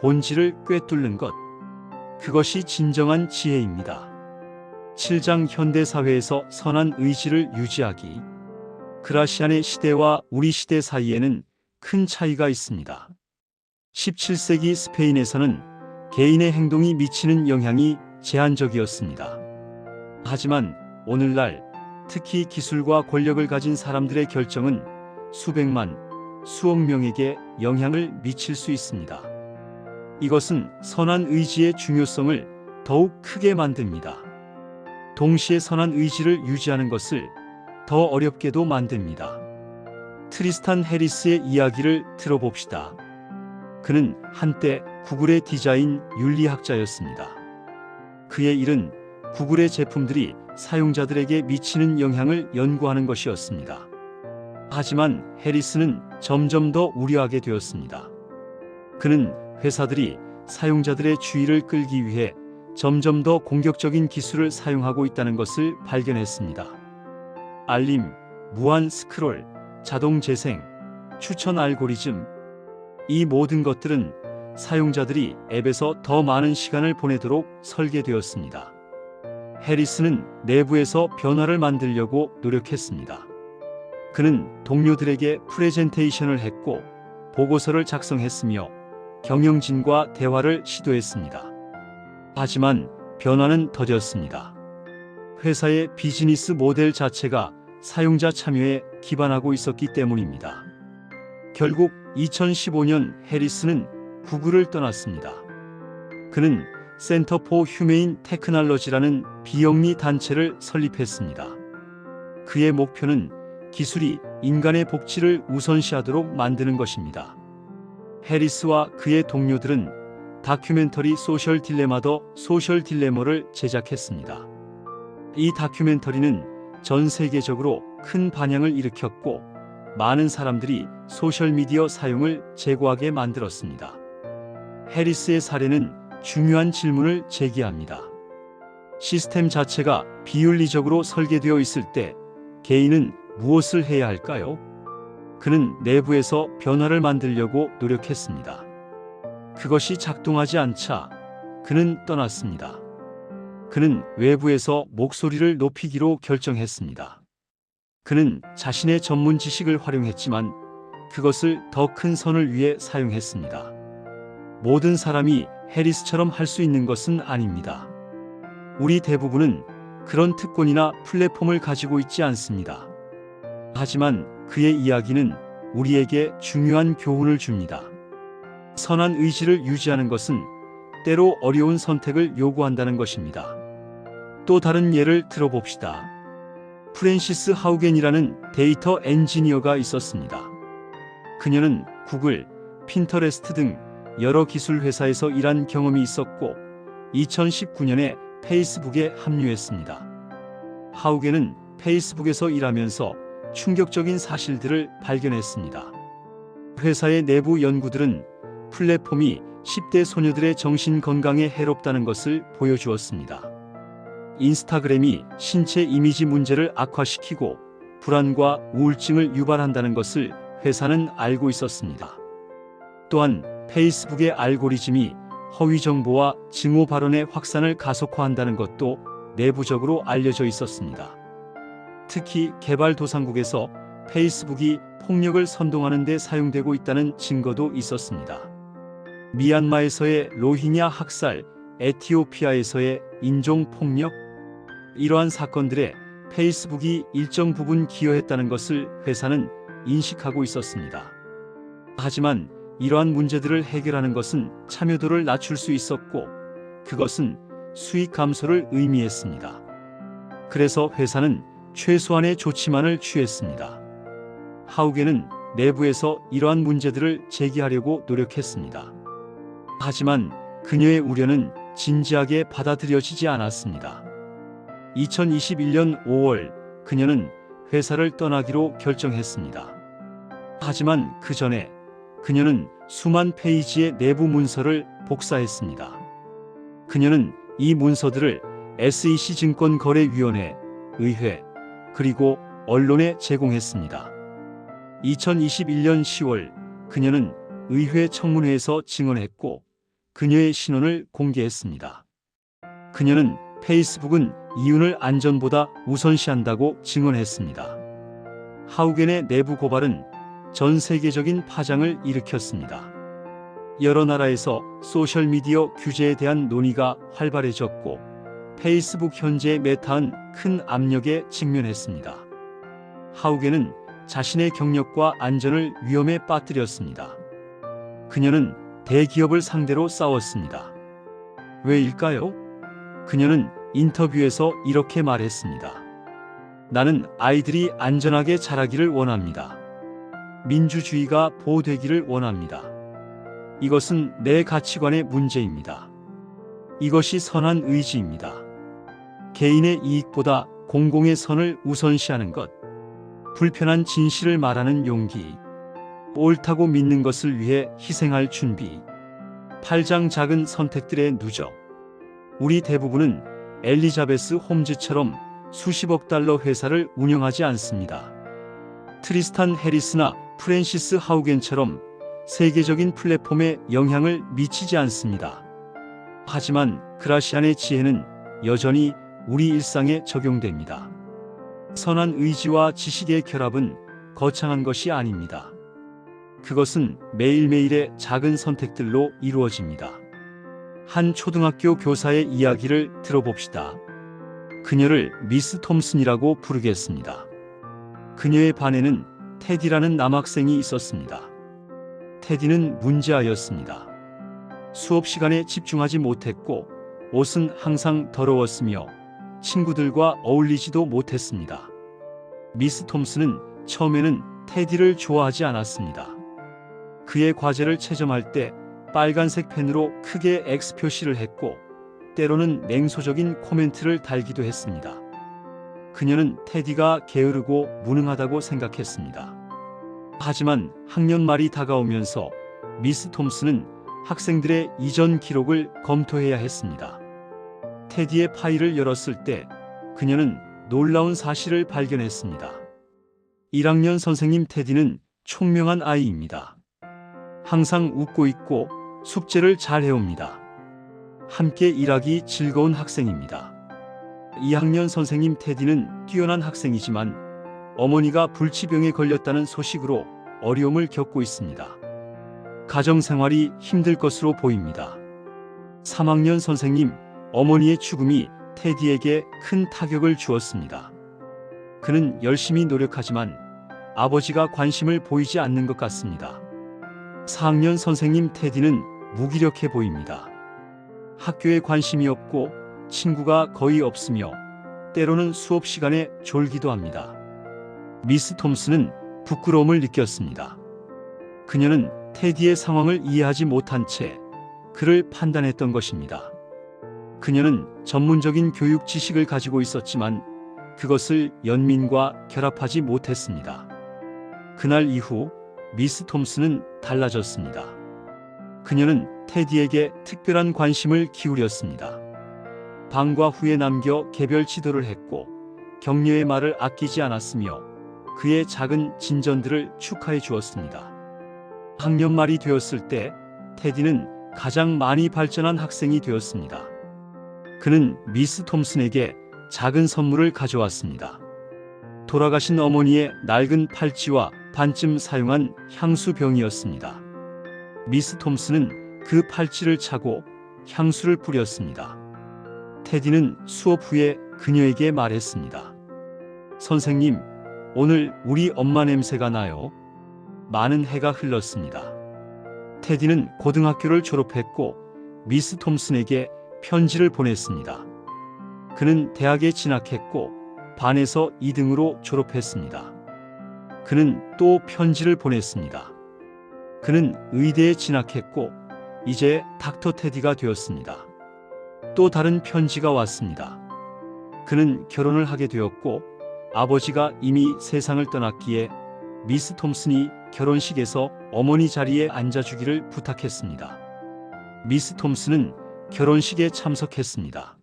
본질을 꿰뚫는 것, 그것이 진정한 지혜입니다. 7장 현대사회에서 선한 의지를 유지하기. 그라시안의 시대와 우리 시대 사이에는 큰 차이가 있습니다. 17세기 스페인에서는 개인의 행동이 미치는 영향이 제한적이었습니다. 하지만 오늘날 특히 기술과 권력을 가진 사람들의 결정은 수백만, 수억 명에게 영향을 미칠 수 있습니다. 이것은 선한 의지의 중요성을 더욱 크게 만듭니다. 동시에 선한 의지를 유지하는 것을 더 어렵게도 만듭니다. 트리스탄 해리스의 이야기를 들어봅시다. 그는 한때 구글의 디자인 윤리학자였습니다. 그의 일은 구글의 제품들이 사용자들에게 미치는 영향을 연구하는 것이었습니다. 하지만 해리스는 점점 더 우려하게 되었습니다. 그는 회사들이 사용자들의 주의를 끌기 위해 점점 더 공격적인 기술을 사용하고 있다는 것을 발견했습니다. 알림, 무한 스크롤, 자동 재생, 추천 알고리즘, 이 모든 것들은 사용자들이 앱에서 더 많은 시간을 보내도록 설계되었습니다. 해리스는 내부에서 변화를 만들려고 노력했습니다. 그는 동료들에게 프레젠테이션을 했고 보고서를 작성했으며 경영진과 대화를 시도했습니다. 하지만 변화는 더뎠습니다. 회사의 비즈니스 모델 자체가 사용자 참여에 기반하고 있었기 때문입니다. 결국 2015년 해리스는 구글을 떠났습니다. 그는 센터 포 휴메인 테크놀로지라는 비영리 단체를 설립했습니다. 그의 목표는 기술이 인간의 복지를 우선시하도록 만드는 것입니다. 해리스와 그의 동료들은 다큐멘터리 소셜 딜레마 더 소셜 딜레머를 제작했습니다. 이 다큐멘터리는 전 세계적으로 큰 반향을 일으켰고 많은 사람들이 소셜미디어 사용을 제고하게 만들었습니다. 해리스의 사례는 중요한 질문을 제기합니다. 시스템 자체가 비윤리적으로 설계되어 있을 때 개인은 무엇을 해야 할까요? 그는 내부에서 변화를 만들려고 노력했습니다. 그것이 작동하지 않자 그는 떠났습니다. 그는 외부에서 목소리를 높이기로 결정했습니다. 그는 자신의 전문 지식을 활용했지만 그것을 더 큰 선을 위해 사용했습니다. 모든 사람이 해리스처럼 할 수 있는 것은 아닙니다. 우리 대부분은 그런 특권이나 플랫폼을 가지고 있지 않습니다. 하지만 그의 이야기는 우리에게 중요한 교훈을 줍니다. 선한 의지를 유지하는 것은 때로 어려운 선택을 요구한다는 것입니다. 또 다른 예를 들어봅시다. 프랜시스 하우겐이라는 데이터 엔지니어가 있었습니다. 그녀는 구글, 핀터레스트 등 여러 기술 회사에서 일한 경험이 있었고 2019년에 페이스북에 합류했습니다. 하우겐은 페이스북에서 일하면서 충격적인 사실들을 발견했습니다. 회사의 내부 연구들은 플랫폼이 10대 소녀들의 정신 건강에 해롭다는 것을 보여주었습니다. 인스타그램이 신체 이미지 문제를 악화시키고 불안과 우울증을 유발한다는 것을 회사는 알고 있었습니다. 또한 페이스북의 알고리즘이 허위 정보와 증오 발언의 확산을 가속화한다는 것도 내부적으로 알려져 있었습니다. 특히 개발도상국에서 페이스북이 폭력을 선동하는 데 사용되고 있다는 증거도 있었습니다. 미얀마에서의 로힝야 학살, 에티오피아에서의 인종폭력, 이러한 사건들에 페이스북이 일정 부분 기여했다는 것을 회사는 인식하고 있었습니다. 하지만 이러한 문제들을 해결하는 것은 참여도를 낮출 수 있었고, 그것은 수익 감소를 의미했습니다. 그래서 회사는 최소한의 조치만을 취했습니다. 하우게는 내부에서 이러한 문제들을 제기하려고 노력했습니다. 하지만 그녀의 우려는 진지하게 받아들여지지 않았습니다. 2021년 5월 그녀는 회사를 떠나기로 결정했습니다. 하지만 그 전에 그녀는 수만 페이지의 내부 문서를 복사했습니다. 그녀는 이 문서들을 SEC증권거래위원회, 의회, 그리고 언론에 제공했습니다. 2021년 10월 그녀는 의회 청문회에서 증언했고 그녀의 신원을 공개했습니다. 그녀는 페이스북은 이윤을 안전보다 우선시한다고 증언했습니다. 하우겐의 내부 고발은 전 세계적인 파장을 일으켰습니다. 여러 나라에서 소셜미디어 규제에 대한 논의가 활발해졌고 페이스북 현재 메타는 큰 압력에 직면했습니다. 하우겐은 자신의 경력과 안전을 위험에 빠뜨렸습니다. 그녀는 대기업을 상대로 싸웠습니다. 왜일까요? 그녀는 인터뷰에서 이렇게 말했습니다. 나는 아이들이 안전하게 자라기를 원합니다. 민주주의가 보호되기를 원합니다. 이것은 내 가치관의 문제입니다. 이것이 선한 의지입니다. 개인의 이익보다 공공의 선을 우선시하는 것, 불편한 진실을 말하는 용기, 옳다고 믿는 것을 위해 희생할 준비, 팔장 작은 선택들의 누적. 우리 대부분은 엘리자베스 홈즈처럼 수십억 달러 회사를 운영하지 않습니다. 트리스탄 해리스나 프랜시스 하우겐처럼 세계적인 플랫폼에 영향을 미치지 않습니다. 하지만 그라시안의 지혜는 여전히 우리 일상에 적용됩니다. 선한 의지와 지식의 결합은 거창한 것이 아닙니다. 그것은 매일매일의 작은 선택들로 이루어집니다. 한 초등학교 교사의 이야기를 들어봅시다. 그녀를 미스 톰슨이라고 부르겠습니다. 그녀의 반에는 테디라는 남학생이 있었습니다. 테디는 문제아였습니다. 수업 시간에 집중하지 못했고 옷은 항상 더러웠으며 친구들과 어울리지도 못했습니다. 미스 톰슨은 처음에는 테디를 좋아하지 않았습니다. 그의 과제를 채점할 때 빨간색 펜으로 크게 X 표시를 했고 때로는 냉소적인 코멘트를 달기도 했습니다. 그녀는 테디가 게으르고 무능하다고 생각했습니다. 하지만 학년 말이 다가오면서 미스 톰슨은 학생들의 이전 기록을 검토해야 했습니다. 테디의 파일을 열었을 때 그녀는 놀라운 사실을 발견했습니다. 1학년 선생님 테디는 총명한 아이입니다. 항상 웃고 있고 숙제를 잘 해옵니다. 함께 일하기 즐거운 학생입니다. 2학년 선생님 테디는 뛰어난 학생이지만 어머니가 불치병에 걸렸다는 소식으로 어려움을 겪고 있습니다. 가정생활이 힘들 것으로 보입니다. 3학년 선생님, 어머니의 죽음이 테디에게 큰 타격을 주었습니다. 그는 열심히 노력하지만 아버지가 관심을 보이지 않는 것 같습니다. 4학년 선생님 테디는 무기력해 보입니다. 학교에 관심이 없고 친구가 거의 없으며 때로는 수업 시간에 졸기도 합니다. 미스 톰슨은 부끄러움을 느꼈습니다. 그녀는 테디의 상황을 이해하지 못한 채 그를 판단했던 것입니다. 그녀는 전문적인 교육 지식을 가지고 있었지만 그것을 연민과 결합하지 못했습니다. 그날 이후 미스 톰슨은 달라졌습니다. 그녀는 테디에게 특별한 관심을 기울였습니다. 방과 후에 남겨 개별 지도를 했고 격려의 말을 아끼지 않았으며 그의 작은 진전들을 축하해 주었습니다. 학년 말이 되었을 때 테디는 가장 많이 발전한 학생이 되었습니다. 그는 미스 톰슨에게 작은 선물을 가져왔습니다. 돌아가신 어머니의 낡은 팔찌와 반쯤 사용한 향수병이었습니다. 미스 톰슨은 그 팔찌를 차고 향수를 뿌렸습니다. 테디는 수업 후에 그녀에게 말했습니다. 선생님, 오늘 우리 엄마 냄새가 나요. 많은 해가 흘렀습니다. 테디는 고등학교를 졸업했고 미스 톰슨에게 편지를 보냈습니다. 그는 대학에 진학했고 반에서 2등으로 졸업했습니다. 그는 또 편지를 보냈습니다. 그는 의대에 진학했고 이제 닥터 테디가 되었습니다. 또 다른 편지가 왔습니다. 그는 결혼을 하게 되었고 아버지가 이미 세상을 떠났기에 미스 톰슨이 결혼식에서 어머니 자리에 앉아주기를 부탁했습니다. 미스 톰슨은 결혼식에 참석했습니다.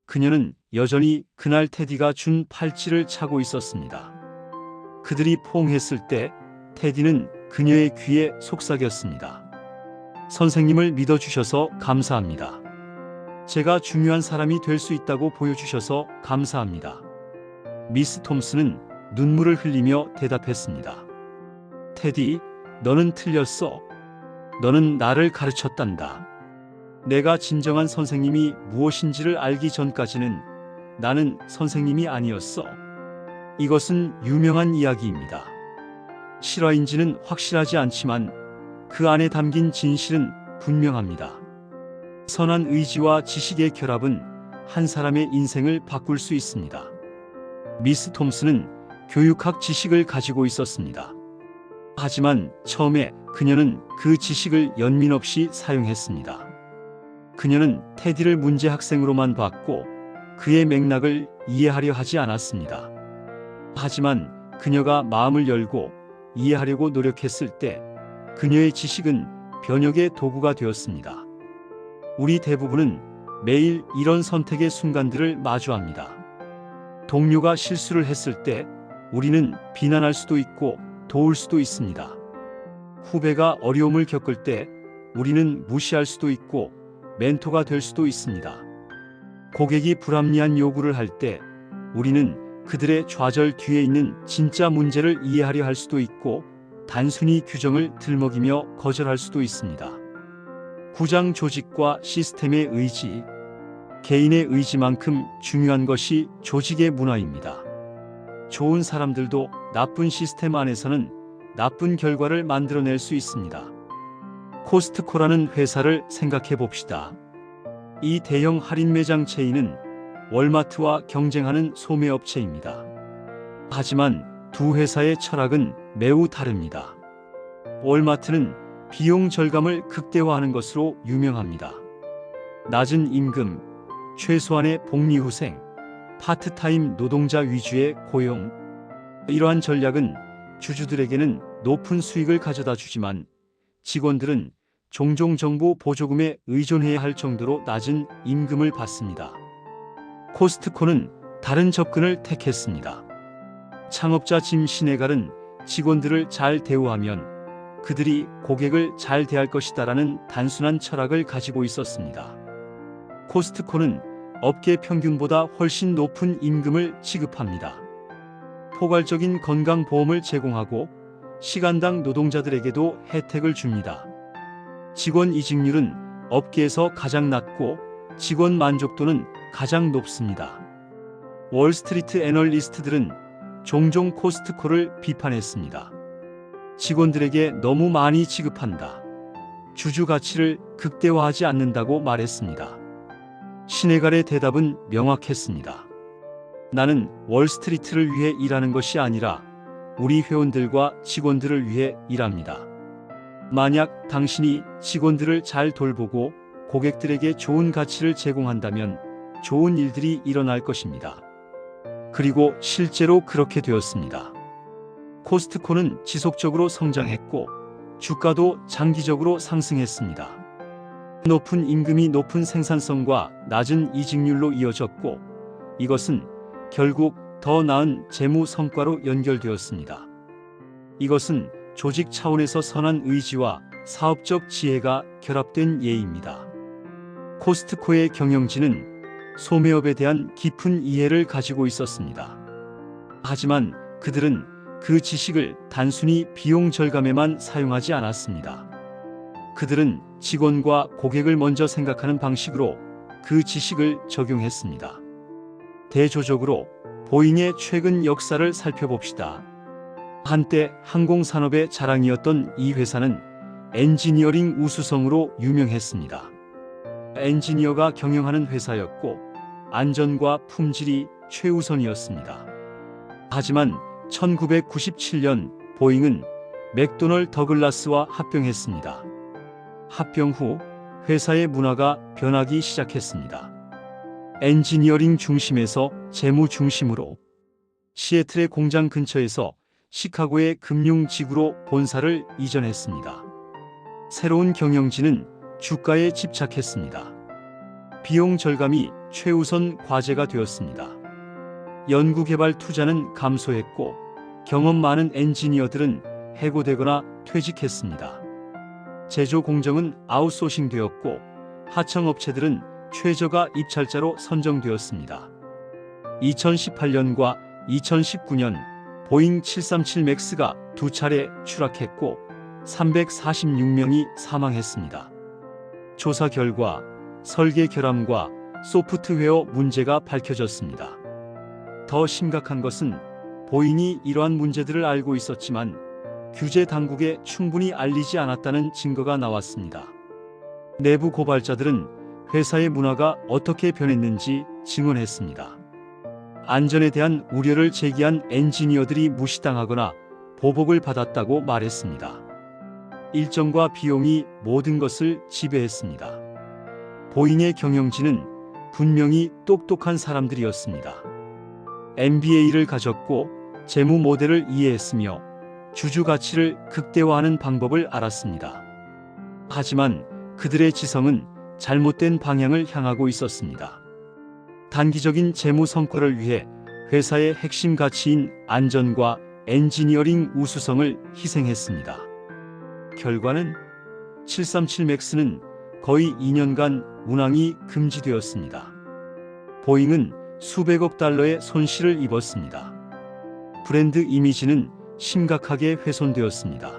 그녀는 여전히 그날 테디가 준 팔찌를 차고 있었습니다. 그들이 포옹했을 때 테디는 그녀의 귀에 속삭였습니다. 선생님을 믿어주셔서 감사합니다. 제가 중요한 사람이 될 수 있다고 보여주셔서 감사합니다. 미스 톰슨은 눈물을 흘리며 대답했습니다. 테디, 너는 틀렸어. 너는 나를 가르쳤단다. 내가 진정한 선생님이 무엇인지를 알기 전까지는 나는 선생님이 아니었어. 이것은 유명한 이야기입니다. 실화인지는 확실하지 않지만 그 안에 담긴 진실은 분명합니다. 선한 의지와 지식의 결합은 한 사람의 인생을 바꿀 수 있습니다. 미스 톰슨은 교육학 지식을 가지고 있었습니다. 하지만 처음에 그녀는 그 지식을 연민 없이 사용했습니다. 그녀는 테디를 문제 학생으로만 봤고 그의 맥락을 이해하려 하지 않았습니다. 하지만 그녀가 마음을 열고 이해하려고 노력했을 때 그녀의 지식은 변혁의 도구가 되었습니다. 우리 대부분은 매일 이런 선택의 순간들을 마주합니다. 동료가 실수를 했을 때 우리는 비난할 수도 있고 도울 수도 있습니다. 후배가 어려움을 겪을 때 우리는 무시할 수도 있고 멘토가 될 수도 있습니다. 고객이 불합리한 요구를 할 때 우리는 그들의 좌절 뒤에 있는 진짜 문제를 이해하려 할 수도 있고 단순히 규정을 들먹이며 거절할 수도 있습니다. 구장 조직과 시스템의 의지, 개인의 의지만큼 중요한 것이 조직의 문화입니다. 좋은 사람들도 나쁜 시스템 안에서는 나쁜 결과를 만들어낼 수 있습니다. 코스트코라는 회사를 생각해 봅시다. 이 대형 할인 매장 체인은 월마트와 경쟁하는 소매업체입니다. 하지만 두 회사의 철학은 매우 다릅니다. 월마트는 비용 절감을 극대화하는 것으로 유명합니다. 낮은 임금, 최소한의 복리후생, 파트타임 노동자 위주의 고용. 이러한 전략은 주주들에게는 높은 수익을 가져다 주지만 직원들은 종종 정부 보조금에 의존해야 할 정도로 낮은 임금을 받습니다. 코스트코는 다른 접근을 택했습니다. 창업자 짐 시네갈은 직원들을 잘 대우하면 그들이 고객을 잘 대할 것이다라는 단순한 철학을 가지고 있었습니다. 코스트코는 업계 평균보다 훨씬 높은 임금을 지급합니다. 포괄적인 건강보험을 제공하고 시간당 노동자들에게도 혜택을 줍니다. 직원 이직률은 업계에서 가장 낮고 직원 만족도는 가장 높습니다. 월스트리트 애널리스트들은 종종 코스트코를 비판했습니다. 직원들에게 너무 많이 지급한다. 주주 가치를 극대화하지 않는다고 말했습니다. 시네갈의 대답은 명확했습니다. 나는 월스트리트를 위해 일하는 것이 아니라 우리 회원들과 직원들을 위해 일합니다. 만약 당신이 직원들을 잘 돌보고 고객들에게 좋은 가치를 제공한다면 좋은 일들이 일어날 것입니다. 그리고 실제로 그렇게 되었습니다. 코스트코는 지속적으로 성장했고 주가도 장기적으로 상승했습니다. 높은 임금이 높은 생산성과 낮은 이직률로 이어졌고 이것은 결국 더 나은 재무 성과로 연결되었습니다. 이것은 조직 차원에서 선한 의지와 사업적 지혜가 결합된 예입니다. 코스트코의 경영진은 소매업에 대한 깊은 이해를 가지고 있었습니다. 하지만 그들은 그 지식을 단순히 비용 절감에만 사용하지 않았습니다. 그들은 직원과 고객을 먼저 생각하는 방식으로 그 지식을 적용했습니다. 대조적으로 보잉의 최근 역사를 살펴봅시다. 한때 항공산업의 자랑이었던 이 회사는 엔지니어링 우수성으로 유명했습니다. 엔지니어가 경영하는 회사였고 안전과 품질이 최우선이었습니다. 하지만 1997년 보잉은 맥도널 더글라스와 합병했습니다. 합병 후 회사의 문화가 변하기 시작했습니다. 엔지니어링 중심에서 재무 중심으로 시애틀의 공장 근처에서 시카고의 금융지구로 본사를 이전했습니다. 새로운 경영진은 주가에 집착했습니다. 비용 절감이 최우선 과제가 되었습니다. 연구개발 투자는 감소했고 경험 많은 엔지니어들은 해고되거나 퇴직했습니다. 제조 공정은 아웃소싱되었고 하청업체들은 최저가 입찰자로 선정되었습니다. 2018년과 2019년 보잉 737 맥스가 두 차례 추락했고 346명이 사망했습니다. 조사 결과 설계 결함과 소프트웨어 문제가 밝혀졌습니다. 더 심각한 것은 보잉이 이러한 문제들을 알고 있었지만 규제 당국에 충분히 알리지 않았다는 증거가 나왔습니다. 내부 고발자들은 회사의 문화가 어떻게 변했는지 증언했습니다. 안전에 대한 우려를 제기한 엔지니어들이 무시당하거나 보복을 받았다고 말했습니다. 일정과 비용이 모든 것을 지배했습니다. 보잉의 경영진은 분명히 똑똑한 사람들이었습니다. MBA를 가졌고 재무 모델을 이해했으며 주주 가치를 극대화하는 방법을 알았습니다. 하지만 그들의 지성은 잘못된 방향을 향하고 있었습니다. 단기적인 재무 성과를 위해 회사의 핵심 가치인 안전과 엔지니어링 우수성을 희생했습니다. 결과는 737 맥스는 거의 2년간 운항이 금지되었습니다. 보잉은 수백억 달러의 손실을 입었습니다. 브랜드 이미지는 심각하게 훼손되었습니다.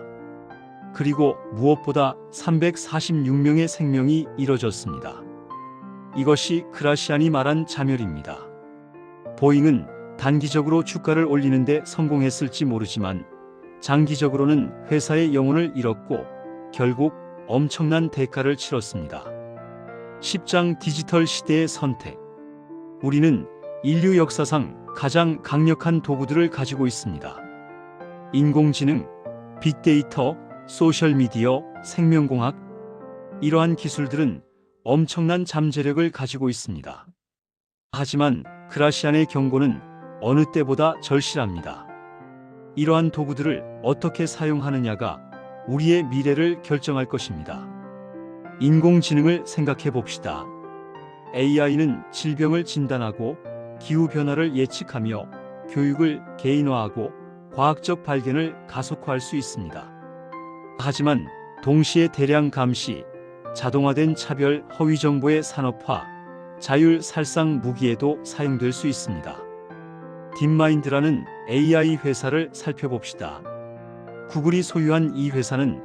그리고 무엇보다 346명의 생명이 잃어졌습니다. 이것이 크라시안이 말한 자멸입니다. 보잉은 단기적으로 주가를 올리는데 성공했을지 모르지만 장기적으로는 회사의 영혼을 잃었고 결국 엄청난 대가를 치렀습니다. 10장 디지털 시대의 선택. 우리는 인류 역사상 가장 강력한 도구들을 가지고 있습니다. 인공지능, 빅데이터, 소셜미디어, 생명공학. 이러한 기술들은 엄청난 잠재력을 가지고 있습니다. 하지만 크라시안의 경고는 어느 때보다 절실합니다. 이러한 도구들을 어떻게 사용하느냐가 우리의 미래를 결정할 것입니다. 인공지능을 생각해 봅시다. AI는 질병을 진단하고 기후변화를 예측하며 교육을 개인화하고 과학적 발견을 가속화할 수 있습니다. 하지만 동시에 대량 감시, 자동화된 차별 허위 정보의 산업화, 자율 살상 무기에도 사용될 수 있습니다. 딥마인드라는 AI 회사를 살펴봅시다. 구글이 소유한 이 회사는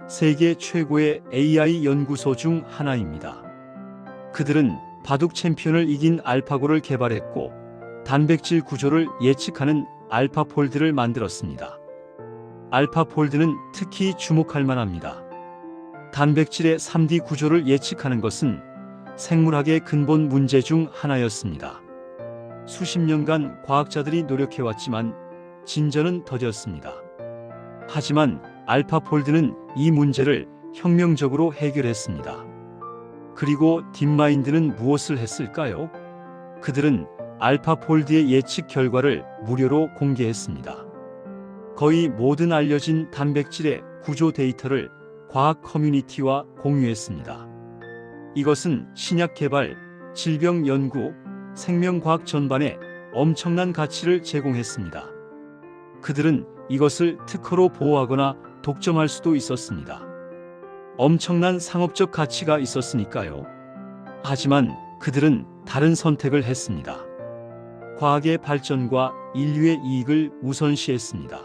세계 최고의 AI 연구소 중 하나입니다. 그들은 바둑 챔피언을 이긴 알파고를 개발했고 단백질 구조를 예측하는 알파폴드를 만들었습니다. 알파폴드는 특히 주목할 만합니다. 단백질의 3D 구조를 예측하는 것은 생물학의 근본 문제 중 하나였습니다. 수십 년간 과학자들이 노력해왔지만 진전은 더뎠습니다. 하지만 알파폴드는 이 문제를 혁명적으로 해결했습니다. 그리고 딥마인드는 무엇을 했을까요? 그들은 알파폴드의 예측 결과를 무료로 공개했습니다. 거의 모든 알려진 단백질의 구조 데이터를 과학 커뮤니티와 공유했습니다. 이것은 신약 개발, 질병 연구, 생명과학 전반에 엄청난 가치를 제공했습니다. 그들은 이것을 특허로 보호하거나 독점할 수도 있었습니다. 엄청난 상업적 가치가 있었으니까요. 하지만 그들은 다른 선택을 했습니다. 과학의 발전과 인류의 이익을 우선시했습니다.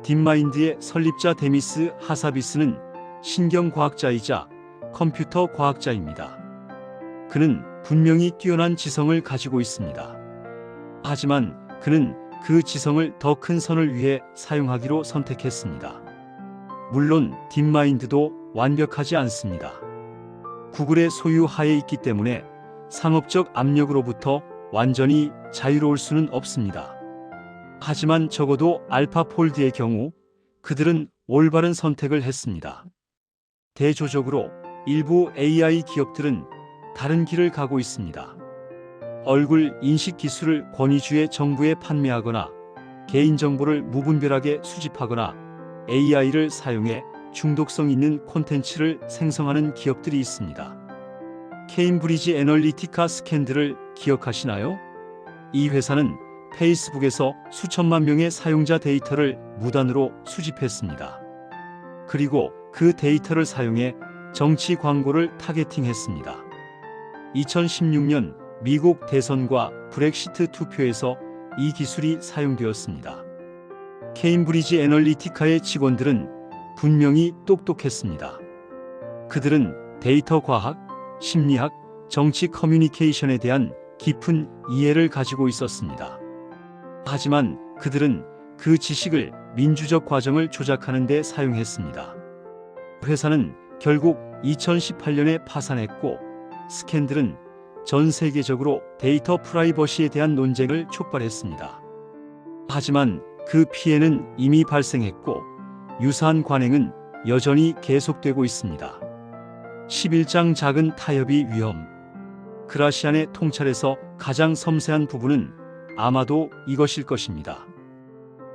딥마인드의 설립자 데미스 하사비스는 신경과학자이자 컴퓨터 과학자입니다. 그는 분명히 뛰어난 지성을 가지고 있습니다. 하지만 그는 그 지성을 더 큰 선을 위해 사용하기로 선택했습니다. 물론 딥마인드도 완벽하지 않습니다. 구글의 소유하에 있기 때문에 상업적 압력으로부터 완전히 자유로울 수는 없습니다. 하지만 적어도 알파폴드의 경우 그들은 올바른 선택을 했습니다. 대조적으로 일부 AI 기업들은 다른 길을 가고 있습니다. 얼굴 인식 기술을 권위주의 정부에 판매하거나 개인정보를 무분별하게 수집하거나 AI를 사용해 중독성 있는 콘텐츠를 생성하는 기업들이 있습니다. 케임브리지 애널리티카 스캔들을 기억하시나요? 이 회사는 페이스북에서 수천만 명의 사용자 데이터를 무단으로 수집했습니다. 그리고 그 데이터를 사용해 정치 광고를 타겟팅했습니다. 2016년 미국 대선과 브렉시트 투표에서 이 기술이 사용되었습니다. 케임브리지 애널리티카의 직원들은 분명히 똑똑했습니다. 그들은 데이터 과학, 심리학, 정치 커뮤니케이션에 대한 깊은 이해를 가지고 있었습니다. 하지만 그들은 그 지식을 민주적 과정을 조작하는 데 사용했습니다. 회사는 결국 2018년에 파산했고 스캔들은 전 세계적으로 데이터 프라이버시에 대한 논쟁을 촉발했습니다. 하지만 그 피해는 이미 발생했고 유사한 관행은 여전히 계속되고 있습니다. 11장 작은 타협의 위험. 그라시안의 통찰에서 가장 섬세한 부분은 아마도 이것일 것입니다.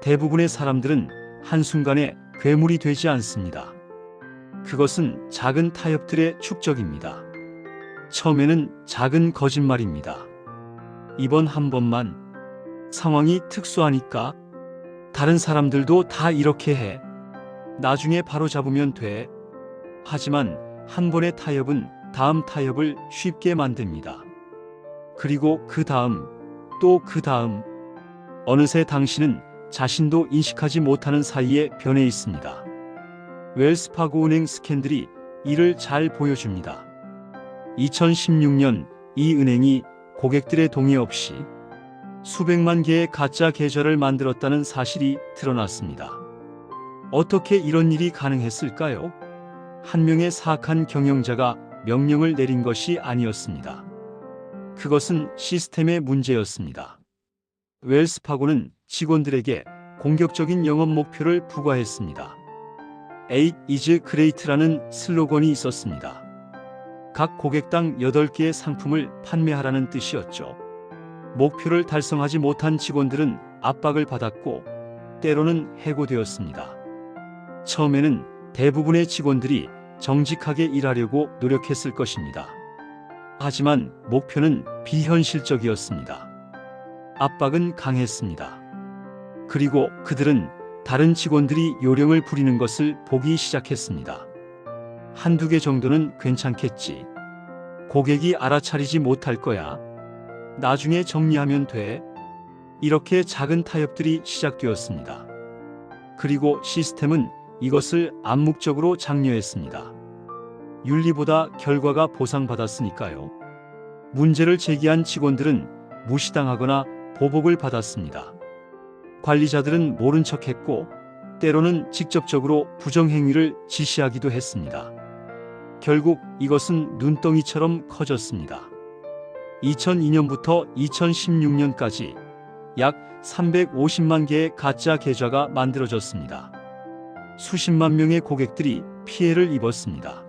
대부분의 사람들은 한순간에 괴물이 되지 않습니다. 그것은 작은 타협들의 축적입니다. 처음에는 작은 거짓말입니다. 이번 한 번만. 상황이 특수하니까. 다른 사람들도 다 이렇게 해. 나중에 바로 잡으면 돼. 하지만 한 번의 타협은 다음 타협을 쉽게 만듭니다. 그리고 그 다음, 또 그 다음. 어느새 당신은 자신도 인식하지 못하는 사이에 변해 있습니다. 웰스파고 은행 스캔들이 이를 잘 보여줍니다. 2016년 이 은행이 고객들의 동의 없이 수백만 개의 가짜 계좌를 만들었다는 사실이 드러났습니다. 어떻게 이런 일이 가능했을까요? 한 명의 사악한 경영자가 명령을 내린 것이 아니었습니다. 그것은 시스템의 문제였습니다. 웰스파고는 직원들에게 공격적인 영업 목표를 부과했습니다. Eight is Great라는 슬로건이 있었습니다. 각 고객당 8개의 상품을 판매하라는 뜻이었죠. 목표를 달성하지 못한 직원들은 압박을 받았고 때로는 해고되었습니다. 처음에는 대부분의 직원들이 정직하게 일하려고 노력했을 것입니다. 하지만 목표는 비현실적이었습니다. 압박은 강했습니다. 그리고 그들은 다른 직원들이 요령을 부리는 것을 보기 시작했습니다. 한두 개 정도는 괜찮겠지. 고객이 알아차리지 못할 거야. 나중에 정리하면 돼. 이렇게 작은 타협들이 시작되었습니다. 그리고 시스템은 이것을 암묵적으로 장려했습니다. 윤리보다 결과가 보상받았으니까요. 문제를 제기한 직원들은 무시당하거나 보복을 받았습니다. 관리자들은 모른 척했고 때로는 직접적으로 부정행위를 지시하기도 했습니다. 결국 이것은 눈덩이처럼 커졌습니다. 2002년부터 2016년까지 약 350만 개의 가짜 계좌가 만들어졌습니다. 수십만 명의 고객들이 피해를 입었습니다.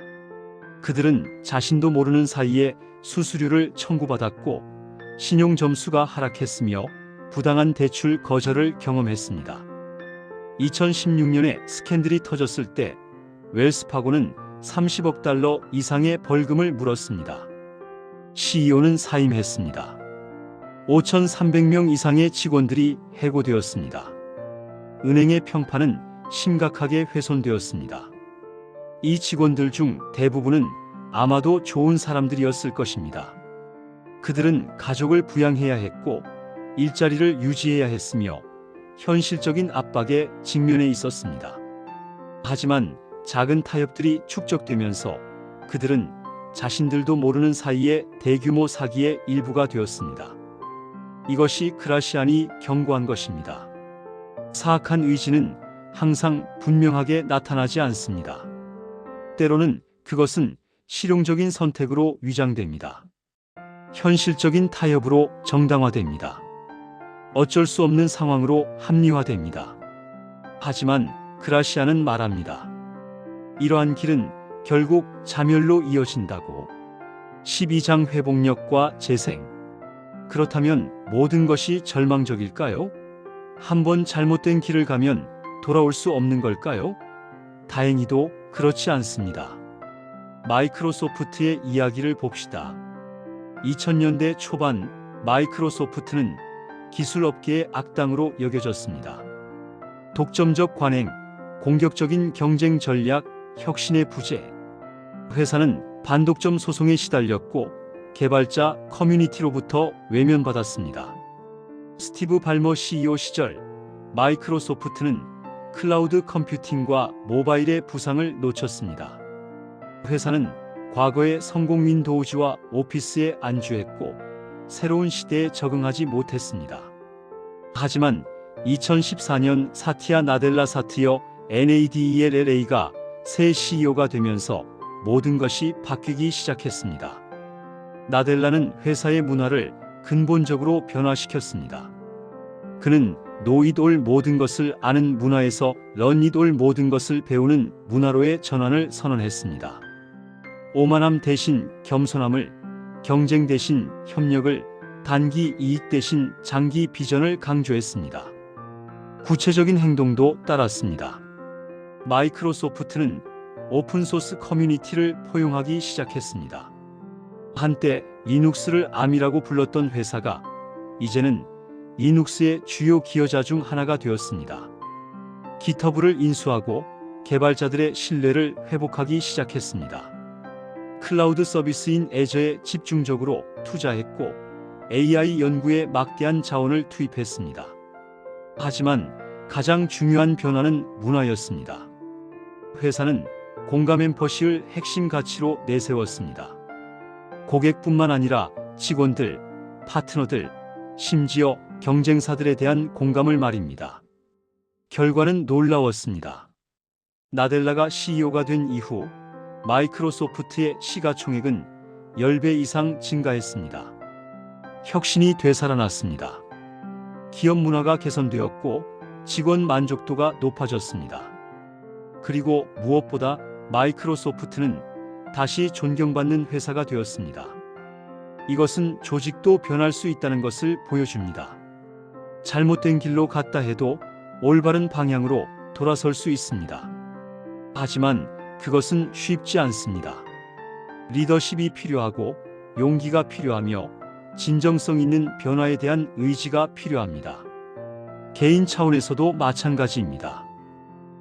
그들은 자신도 모르는 사이에 수수료를 청구받았고 신용 점수가 하락했으며 부당한 대출 거절을 경험했습니다. 2016년에 스캔들이 터졌을 때 웰스파고는 30억 달러 이상의 벌금을 물었습니다. CEO는 사임했습니다. 5,300명 이상의 직원들이 해고되었습니다. 은행의 평판은 심각하게 훼손되었습니다. 이 직원들 중 대부분은 아마도 좋은 사람들이었을 것입니다. 그들은 가족을 부양해야 했고 일자리를 유지해야 했으며 현실적인 압박에 직면해 있었습니다. 하지만 작은 타협들이 축적되면서 그들은 자신들도 모르는 사이에 대규모 사기의 일부가 되었습니다. 이것이 그라시안이 경고한 것입니다. 사악한 의지는 항상 분명하게 나타나지 않습니다. 때로는 그것은 실용적인 선택으로 위장됩니다. 현실적인 타협으로 정당화됩니다. 어쩔 수 없는 상황으로 합리화됩니다. 하지만 그라시안은 말합니다. 이러한 길은 결국 자멸로 이어진다고. 12장 회복력과 재생. 그렇다면 모든 것이 절망적일까요? 한번 잘못된 길을 가면 돌아올 수 없는 걸까요? 다행히도 그렇지 않습니다. 마이크로소프트의 이야기를 봅시다. 2000년대 초반 마이크로소프트는 기술업계의 악당으로 여겨졌습니다. 독점적 관행, 공격적인 경쟁 전략, 혁신의 부재. 회사는 반독점 소송에 시달렸고 개발자 커뮤니티로부터 외면받았습니다. 스티브 발머 CEO 시절 마이크로소프트는 클라우드 컴퓨팅과 모바일의 부상을 놓쳤습니다. 회사는 과거의 성공 윈도우즈와 오피스에 안주했고 새로운 시대에 적응하지 못했습니다. 하지만 2014년 사티아 나델라 사티어 NADELLA가 새 CEO가 되면서 모든 것이 바뀌기 시작했습니다. 나델라는 회사의 문화를 근본적으로 변화시켰습니다. 그는 Know it all 모든 것을 아는 문화에서 Learn it all 모든 것을 배우는 문화로의 전환을 선언했습니다. 오만함 대신 겸손함을, 경쟁 대신 협력을, 단기 이익 대신 장기 비전을 강조했습니다. 구체적인 행동도 따랐습니다. 마이크로소프트는 오픈소스 커뮤니티를 포용하기 시작했습니다. 한때 리눅스를 암이라고 불렀던 회사가 이제는 리눅스의 주요 기여자 중 하나가 되었습니다. 기터브를 인수하고 개발자들의 신뢰를 회복하기 시작했습니다. 클라우드 서비스인 애저에 집중적으로 투자했고 AI 연구에 막대한 자원을 투입했습니다. 하지만 가장 중요한 변화는 문화였습니다. 회사는 공감 엠퍼시를 핵심 가치로 내세웠습니다. 고객뿐만 아니라 직원들, 파트너들, 심지어 경쟁사들에 대한 공감을 말입니다. 결과는 놀라웠습니다. 나델라가 CEO가 된 이후 마이크로소프트의 시가총액은 10배 이상 증가했습니다. 혁신이 되살아났습니다. 기업 문화가 개선되었고 직원 만족도가 높아졌습니다. 그리고 무엇보다 마이크로소프트는 다시 존경받는 회사가 되었습니다. 이것은 조직도 변할 수 있다는 것을 보여줍니다. 잘못된 길로 갔다 해도 올바른 방향으로 돌아설 수 있습니다. 하지만 그것은 쉽지 않습니다. 리더십이 필요하고 용기가 필요하며 진정성 있는 변화에 대한 의지가 필요합니다. 개인 차원에서도 마찬가지입니다.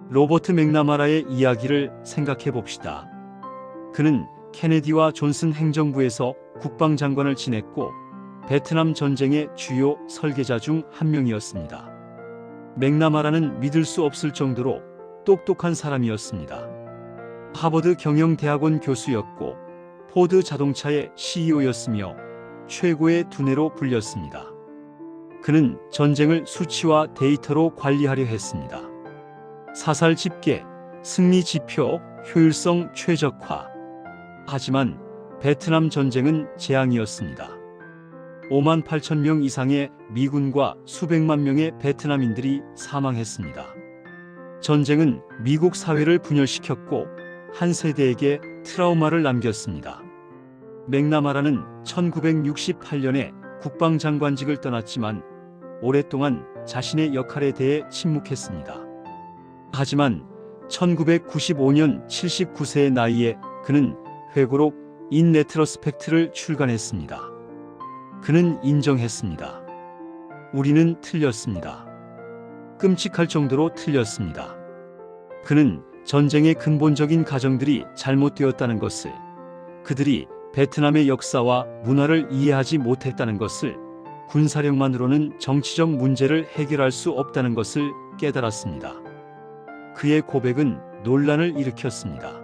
로버트 맥나마라의 이야기를 생각해 봅시다. 그는 케네디와 존슨 행정부에서 국방장관을 지냈고 베트남 전쟁의 주요 설계자 중 한 명이었습니다. 맥나마라는 믿을 수 없을 정도로 똑똑한 사람이었습니다. 하버드 경영대학원 교수였고 포드 자동차의 CEO였으며 최고의 두뇌로 불렸습니다. 그는 전쟁을 수치와 데이터로 관리하려 했습니다. 사살 집계, 승리 지표, 효율성 최적화. 하지만 베트남 전쟁은 재앙이었습니다. 5만 8천 명 이상의 미군과 수백만 명의 베트남인들이 사망했습니다. 전쟁은 미국 사회를 분열시켰고 한 세대에게 트라우마를 남겼습니다. 맥나마라는 1968년에 국방장관직을 떠났지만 오랫동안 자신의 역할에 대해 침묵했습니다. 하지만 1995년 79세의 나이에 그는 회고록 인 레트로스펙트를 출간했습니다. 그는 인정했습니다. 우리는 틀렸습니다. 끔찍할 정도로 틀렸습니다. 그는 전쟁의 근본적인 가정들이 잘못되었다는 것을, 그들이 베트남의 역사와 문화를 이해하지 못했다는 것을, 군사력만으로는 정치적 문제를 해결할 수 없다는 것을 깨달았습니다. 그의 고백은 논란을 일으켰습니다.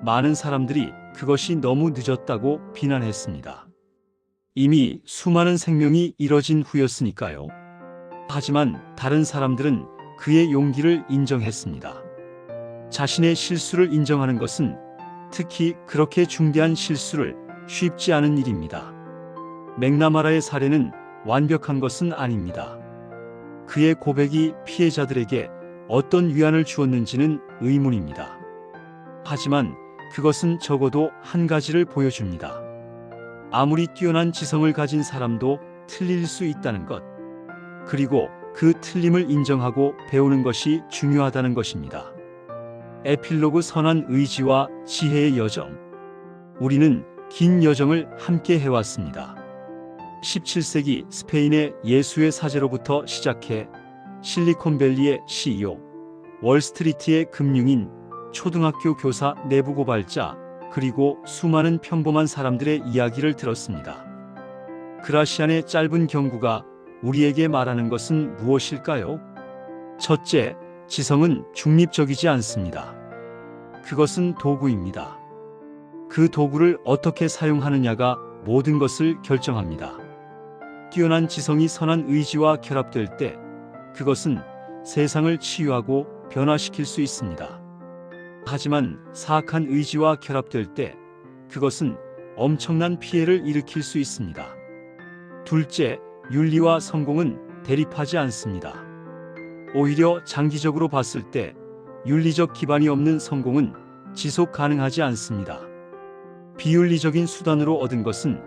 많은 사람들이 그것이 너무 늦었다고 비난했습니다. 이미 수많은 생명이 잃어진 후였으니까요. 하지만 다른 사람들은 그의 용기를 인정했습니다. 자신의 실수를 인정하는 것은 특히 그렇게 중대한 실수를 쉽지 않은 일입니다. 맥나마라의 사례는 완벽한 것은 아닙니다. 그의 고백이 피해자들에게 어떤 위안을 주었는지는 의문입니다. 하지만 그것은 적어도 한 가지를 보여줍니다. 아무리 뛰어난 지성을 가진 사람도 틀릴 수 있다는 것. 그리고 그 틀림을 인정하고 배우는 것이 중요하다는 것입니다. 에필로그 선한 의지와 지혜의 여정. 우리는 긴 여정을 함께 해왔습니다. 17세기 스페인의 예수의 사제로부터 시작해 실리콘밸리의 CEO, 월스트리트의 금융인, 초등학교 교사 내부 고발자, 그리고 수많은 평범한 사람들의 이야기를 들었습니다. 그라시안의 짧은 경구가 우리에게 말하는 것은 무엇일까요? 첫째, 지성은 중립적이지 않습니다. 그것은 도구입니다. 그 도구를 어떻게 사용하느냐가 모든 것을 결정합니다. 뛰어난 지성이 선한 의지와 결합될 때 그것은 세상을 치유하고 변화시킬 수 있습니다. 하지만 사악한 의지와 결합될 때 그것은 엄청난 피해를 일으킬 수 있습니다. 둘째, 윤리와 성공은 대립하지 않습니다. 오히려 장기적으로 봤을 때 윤리적 기반이 없는 성공은 지속 가능하지 않습니다. 비윤리적인 수단으로 얻은 것은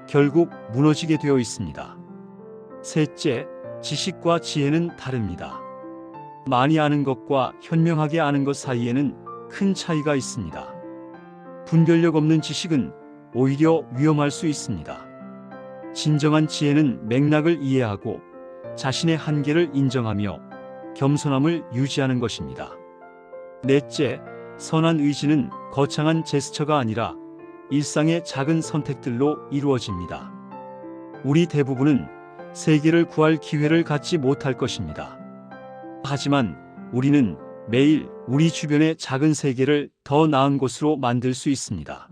결국 무너지게 되어 있습니다. 셋째, 지식과 지혜는 다릅니다. 많이 아는 것과 현명하게 아는 것 사이에는 큰 차이가 있습니다. 분별력 없는 지식은 오히려 위험할 수 있습니다. 진정한 지혜는 맥락을 이해하고 자신의 한계를 인정하며 겸손함을 유지하는 것입니다. 넷째, 선한 의지는 거창한 제스처가 아니라 일상의 작은 선택들로 이루어집니다. 우리 대부분은 세계를 구할 기회를 갖지 못할 것입니다. 하지만 우리는 매일 우리 주변의 작은 세계를 더 나은 곳으로 만들 수 있습니다.